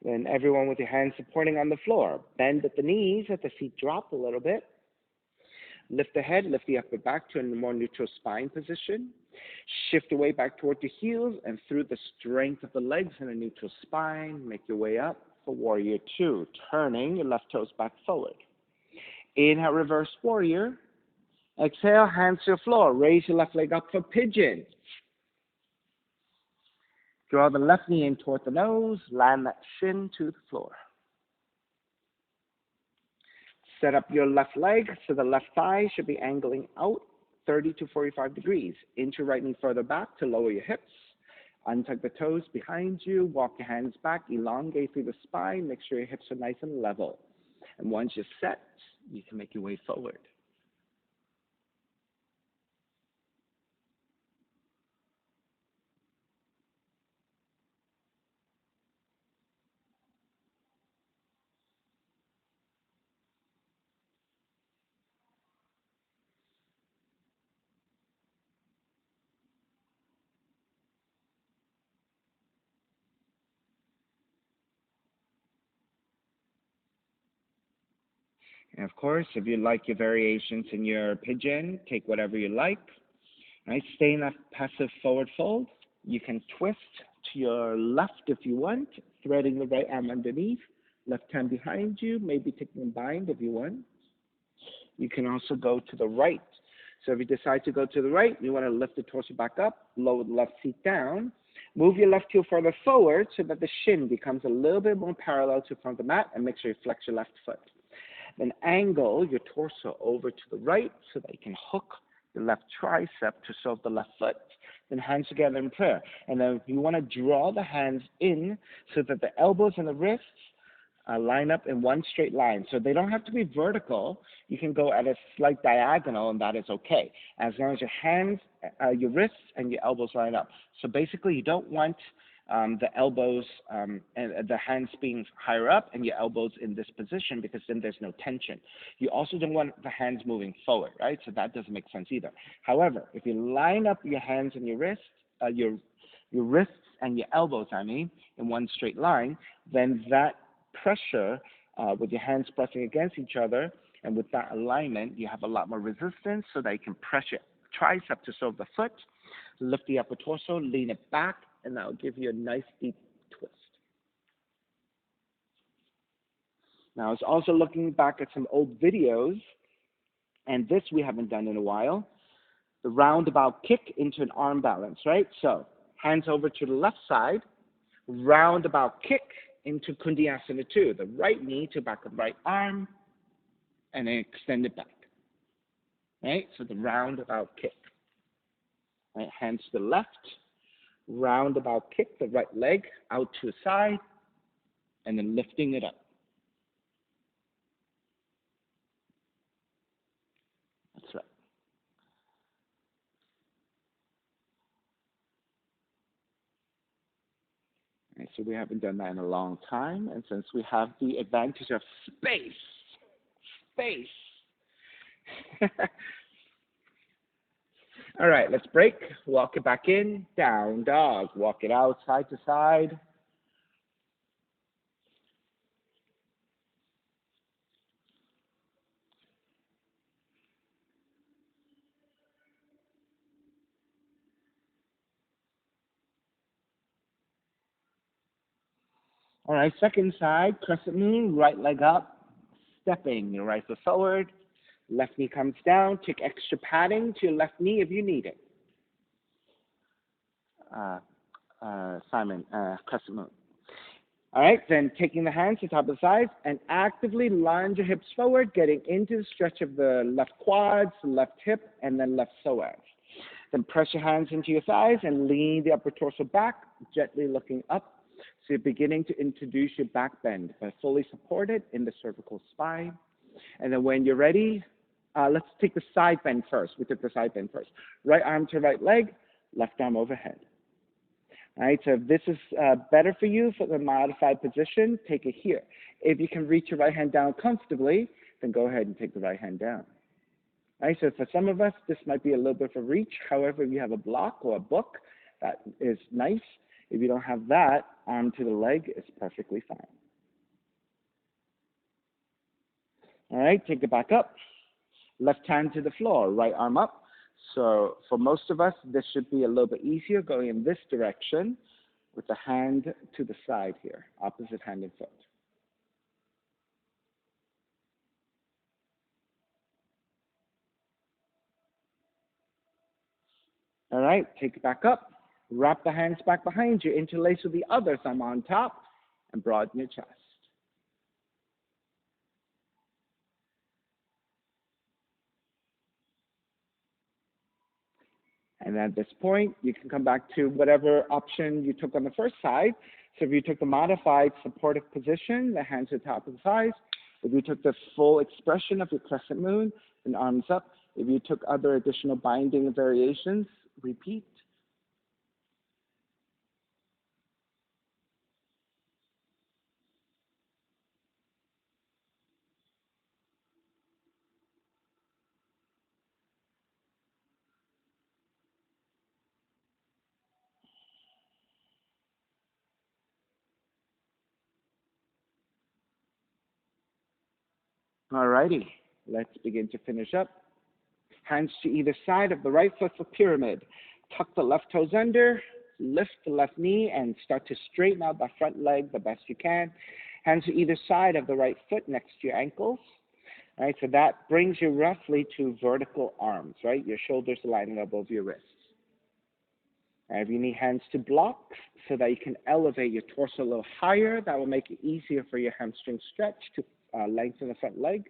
Then everyone with your hands supporting on the floor. Bend at the knees, let the feet drop a little bit. Lift the head, lift the upper back to a more neutral spine position. Shift your way back toward the heels and through the strength of the legs in a neutral spine, make your way up for warrior two, turning your left toes back forward. Inhale, reverse warrior. Exhale, hands to the floor. Raise your left leg up for pigeon. Draw the left knee in toward the nose. Land that shin to the floor. Set up your left leg so the left thigh should be angling out 30 to 45 degrees. Inch your right knee further back to lower your hips. Untuck the toes behind you. Walk your hands back. Elongate through the spine. Make sure your hips are nice and level. And once you're set, you can make your way forward. And of course, if you like your variations in your pigeon, take whatever you like. Right? Stay in that passive forward fold. You can twist to your left if you want, threading the right arm underneath, left hand behind you, maybe taking a bind if you want. You can also go to the right. So if you decide to go to the right, you want to lift the torso back up, lower the left feet down, move your left heel further forward so that the shin becomes a little bit more parallel to the front of the mat, and make sure you flex your left foot. Then angle your torso over to the right so that you can hook the left tricep to serve the left foot. Then hands together in prayer. And then you want to draw the hands in so that the elbows and the wrists line up in one straight line. So they don't have to be vertical. You can go at a slight diagonal, and that is okay, as long as your hands, your wrists, and your elbows line up. So basically, you don't want the elbows and the hands being higher up and your elbows in this position, because then there's no tension. You also don't want the hands moving forward, right? So that doesn't make sense either. However, if you line up your hands and your wrists, your wrists and your elbows, in one straight line, then that pressure with your hands pressing against each other, and with that alignment, you have a lot more resistance so that you can press your tricep to serve the foot, lift the upper torso, lean it back, and that will give you a nice deep twist. Now, I was also looking back at some old videos, and this we haven't done in a while, the roundabout kick into an arm balance, right? So hands over to the left side, roundabout kick into Kundiyasana 2, the right knee to back of the right arm, and then extend it back, right? So the roundabout kick, right? Hands to the left, roundabout kick, the right leg out to the side, and then lifting it up. That's right. Right, so we haven't done that in a long time, and since we have the advantage of space, all right, let's break. Walk it back in, down dog. Walk it out side to side. All right, second side, crescent moon, right leg up, stepping your right foot forward, left knee comes down, take extra padding to your left knee if you need it. Simon, crescent moon. All right, then taking the hands to top of the thighs and actively lunge your hips forward, getting into the stretch of the left quads, left hip, and then left psoas. Then press your hands into your thighs and lean the upper torso back, gently looking up. So you're beginning to introduce your back bend, but fully supported in the cervical spine. And then when you're ready, let's take the side bend first. We took the side bend first. Right arm to right leg, left arm overhead. All right, so if this is better for you for the modified position, take it here. If you can reach your right hand down comfortably, then go ahead and take the right hand down. All right, so for some of us, this might be a little bit of a reach. However, if you have a block or a book, that is nice. If you don't have that, arm to the leg is perfectly fine. All right, take it back up. Left hand to the floor, right arm up. So for most of us, this should be a little bit easier going in this direction with the hand to the side here, opposite hand and foot. All right, take it back up. Wrap the hands back behind you, interlace with the other thumb on top, and broaden your chest. And at this point, you can come back to whatever option you took on the first side. So if you took the modified supportive position, the hands to the top of the thighs. If you took the full expression of your crescent moon, then arms up. If you took other additional binding variations, repeat. Alrighty, let's begin to finish up. Hands to either side of the right foot for pyramid. Tuck the left toes under, lift the left knee, and start to straighten out the front leg the best you can. Hands to either side of the right foot next to your ankles. All right, so that brings you roughly to vertical arms, right? Your shoulders lining above your wrists. All right, if you need hands to block so that you can elevate your torso a little higher, that will make it easier for your hamstring stretch to lengthen the front leg.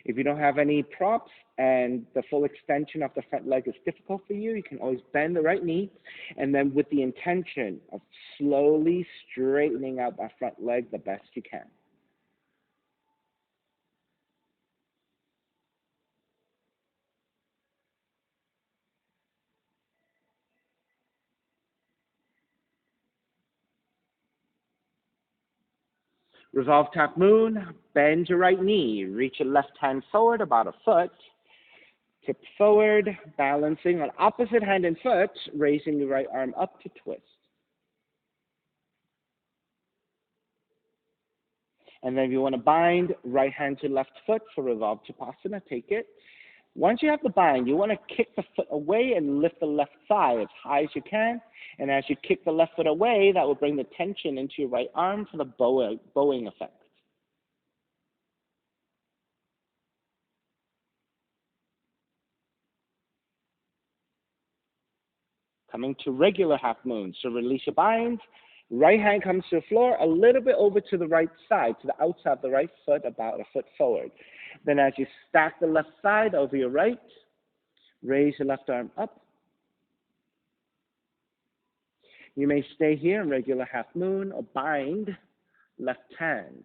If you don't have any props and the full extension of the front leg is difficult for you, you can always bend the right knee, and then with the intention of slowly straightening out that front leg the best you can. Revolve Top Moon, bend your right knee, reach your left hand forward about a foot, tip forward, balancing on opposite hand and foot, raising your right arm up to twist. And then if you want to bind right hand to left foot for Revolve Tapasana, take it. Once you have the bind, you want to kick the foot away and lift the left thigh as high as you can. And as you kick the left foot away, that will bring the tension into your right arm for the bowing effect. Coming to regular half moon. So release your bind. Right hand comes to the floor, a little bit over to the right side, to the outside of the right foot, about a foot forward. Then as you stack the left side over your right, raise your left arm up. You may stay here in regular half moon or bind left hand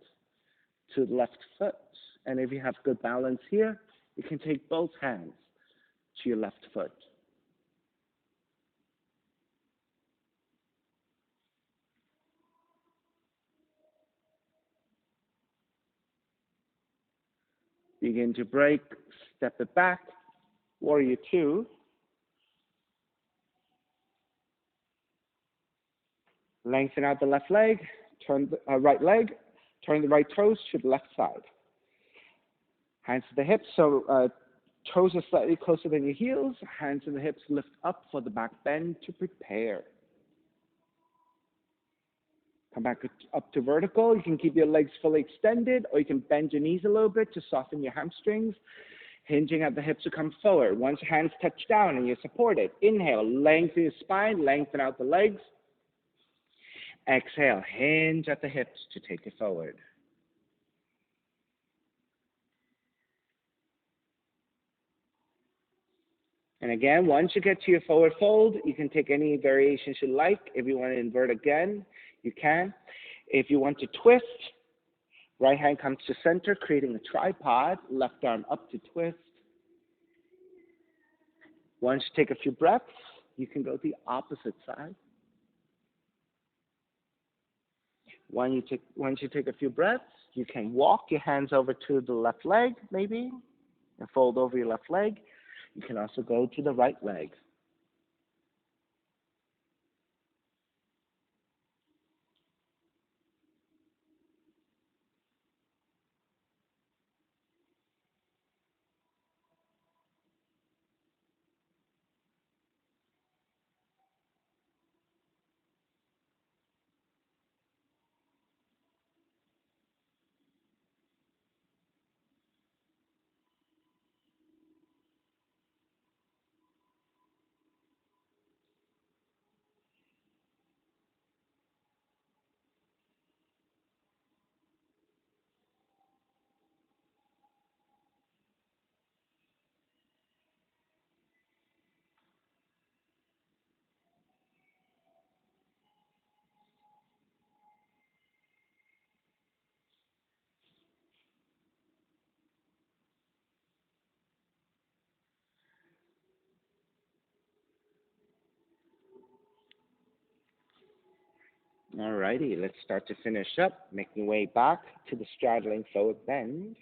to the left foot. And if you have good balance here, you can take both hands to your left foot. Begin to break, step it back, warrior two. Lengthen out the left leg, turn the right leg, turn the right toes to the left side. Hands to the hips, so toes are slightly closer than your heels. Hands to the hips, lift up for the back bend to prepare. Come back up to vertical. You can keep your legs fully extended, or you can bend your knees a little bit to soften your hamstrings. Hinging at the hips to come forward. Once your hands touch down and you're supported, inhale, lengthen your spine, lengthen out the legs. Exhale, hinge at the hips to take you forward. And again, once you get to your forward fold, you can take any variations you like. If you want to invert again, you can. If you want to twist, right hand comes to center, creating a tripod, left arm up to twist. Once you take a few breaths, you can go the opposite side. Once you take a few breaths, you can walk your hands over to the left leg, maybe, and fold over your left leg. You can also go to the right leg. Alrighty, let's start to finish up, making way back to the straddling forward bend.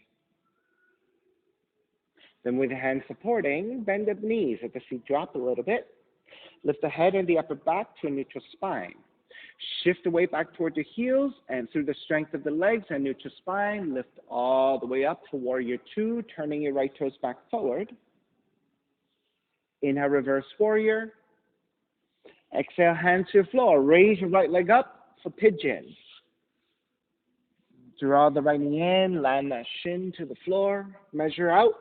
Then with the hands supporting, bend the knees, let the feet drop a little bit. Lift the head and the upper back to a neutral spine. Shift the weight back toward your heels, and through the strength of the legs and neutral spine, lift all the way up to Warrior Two, turning your right toes back forward. Inhale, Reverse Warrior. Exhale, hands to the floor. Raise your right leg up for Pigeon. Draw the right knee in, land that shin to the floor. Measure out.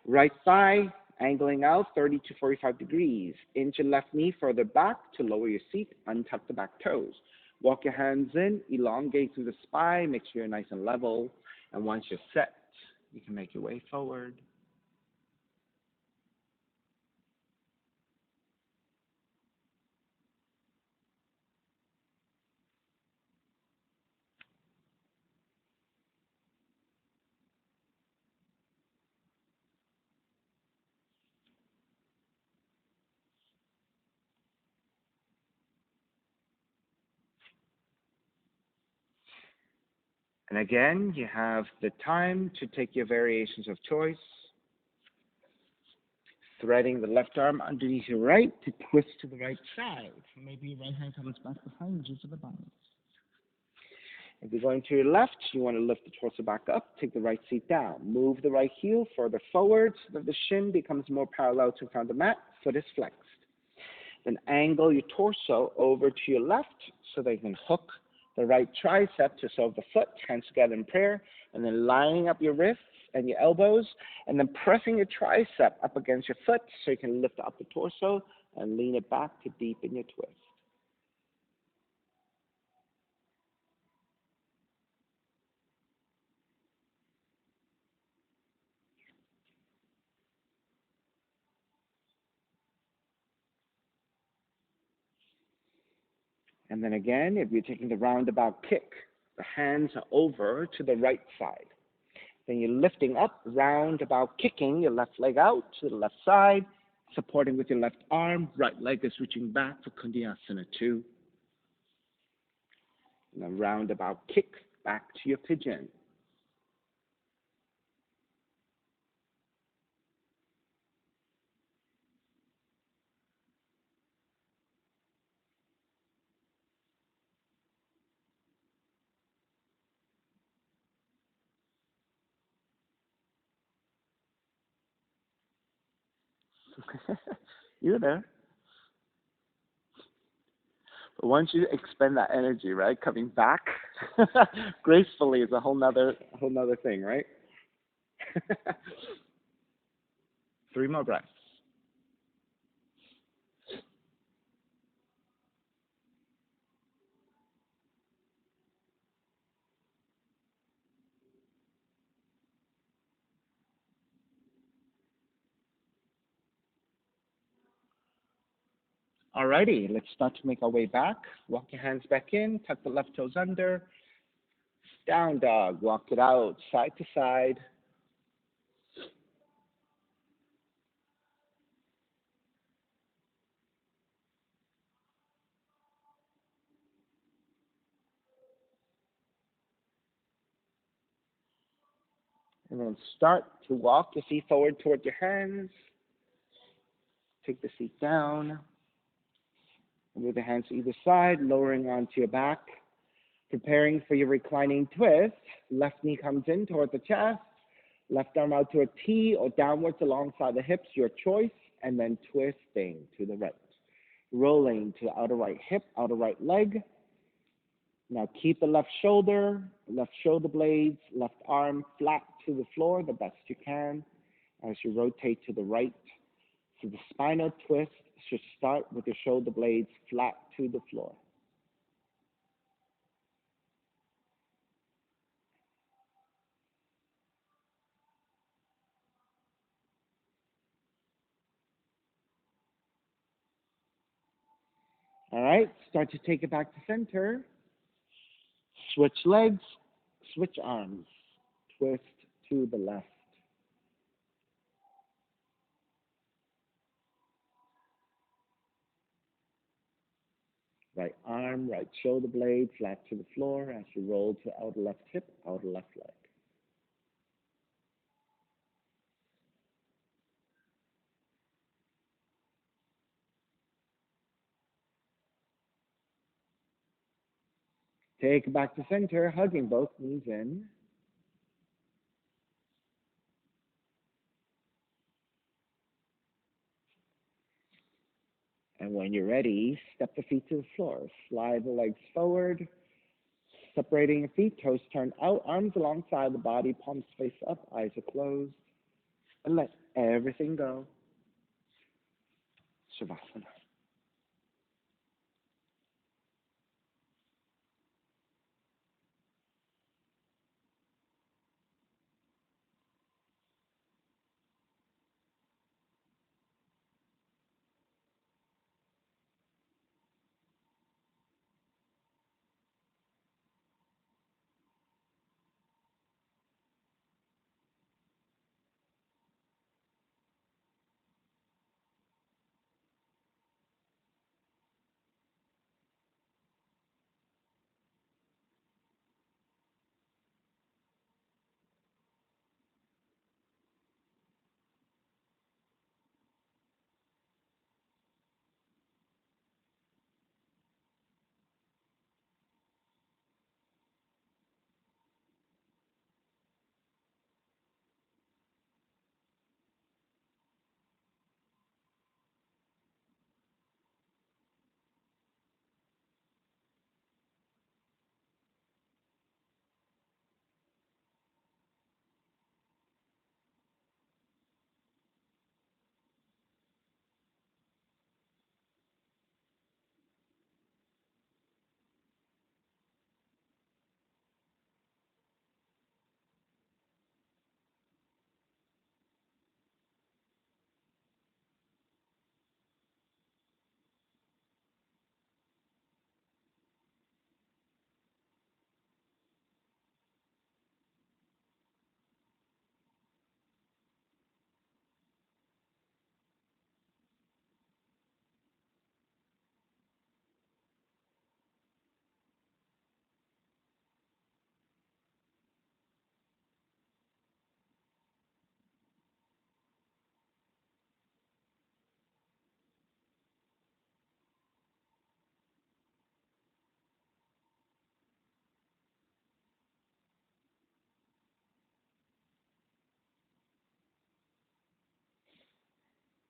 Right thigh angling out 30 to 45 degrees. Inch your left knee further back to lower your seat. Untuck the back toes. Walk your hands in, elongate through the spine. Make sure you're nice and level. And once you're set, you can make your way forward. And again, you have the time to take your variations of choice. Threading the left arm underneath your right to twist to the right side. Maybe your right hand comes back behind you for the balance. If you're going to your left, you want to lift the torso back up, take the right seat down. Move the right heel further forward so that the shin becomes more parallel to the front of the mat. Foot is flexed. Then angle your torso over to your left so that you can hook the right tricep to serve the foot, hands together in prayer, and then lining up your wrists and your elbows, and then pressing your tricep up against your foot so you can lift up the torso and lean it back to deepen your twist. And then again, if you're taking the roundabout kick, the hands are over to the right side. Then you're lifting up, roundabout kicking your left leg out to the left side, supporting with your left arm. Right leg is reaching back for Kundiyasana 2. And then roundabout kick back to your pigeon. You're there. But once you expend that energy, right, coming back gracefully is a whole nother thing, right? 3 more breaths. Alrighty, let's start to make our way back. Walk your hands back in, tuck the left toes under. Down dog, walk it out, side to side. And then start to walk your feet forward toward your hands. Take the seat down. Move the hands to either side, lowering onto your back. Preparing for your reclining twist. Left knee comes in toward the chest. Left arm out to a T or downwards alongside the hips, your choice. And then twisting to the right. Rolling to the outer right hip, outer right leg. Now keep the left shoulder blades, left arm flat to the floor the best you can as you rotate to the right. So the spinal twist should start with the shoulder blades flat to the floor. All right, start to take it back to center. Switch legs, switch arms, twist to the left. Right arm, right shoulder blade, flat to the floor as you roll to outer left hip, outer left leg. Take it back to center, hugging both knees in. And when you're ready, step the feet to the floor. Slide the legs forward, separating your feet, toes turned out, arms alongside the body, palms face up, eyes are closed. And let everything go. Savasana.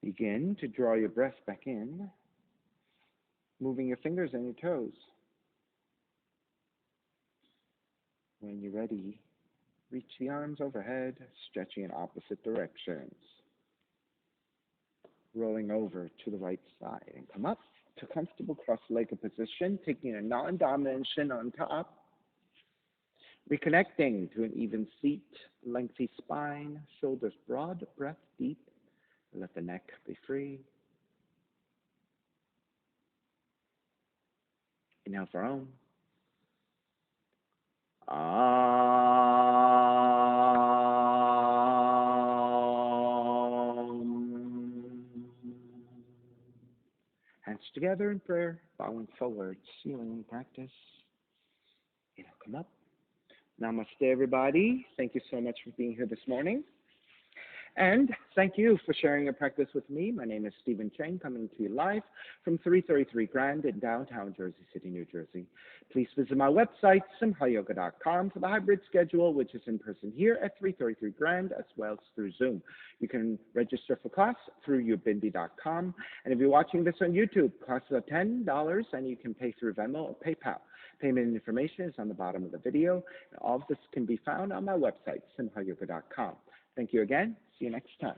Begin to draw your breath back in, moving your fingers and your toes. When you're ready, reach the arms overhead, stretching in opposite directions. Rolling over to the right side and come up to comfortable cross-legged position, taking a non-dominant shin on top. Reconnecting to an even seat, lengthy spine, shoulders broad, breath deep. Let the neck be free. Inhale for Om. Hands together in prayer, bowing forward, sealing practice. Inhale, come up. Namaste, everybody. Thank you so much for being here this morning. And thank you for sharing your practice with me. My name is Stephen Chang, coming to you live from 333 Grand in downtown Jersey City, New Jersey. Please visit my website, simhayoga.com, for the hybrid schedule, which is in person here at 333 Grand, as well as through Zoom. You can register for class through ubindi.com. And if you're watching this on YouTube, classes are $10, and you can pay through Venmo or PayPal. Payment information is on the bottom of the video. And all of this can be found on my website, simhayoga.com. Thank you again. See you next time.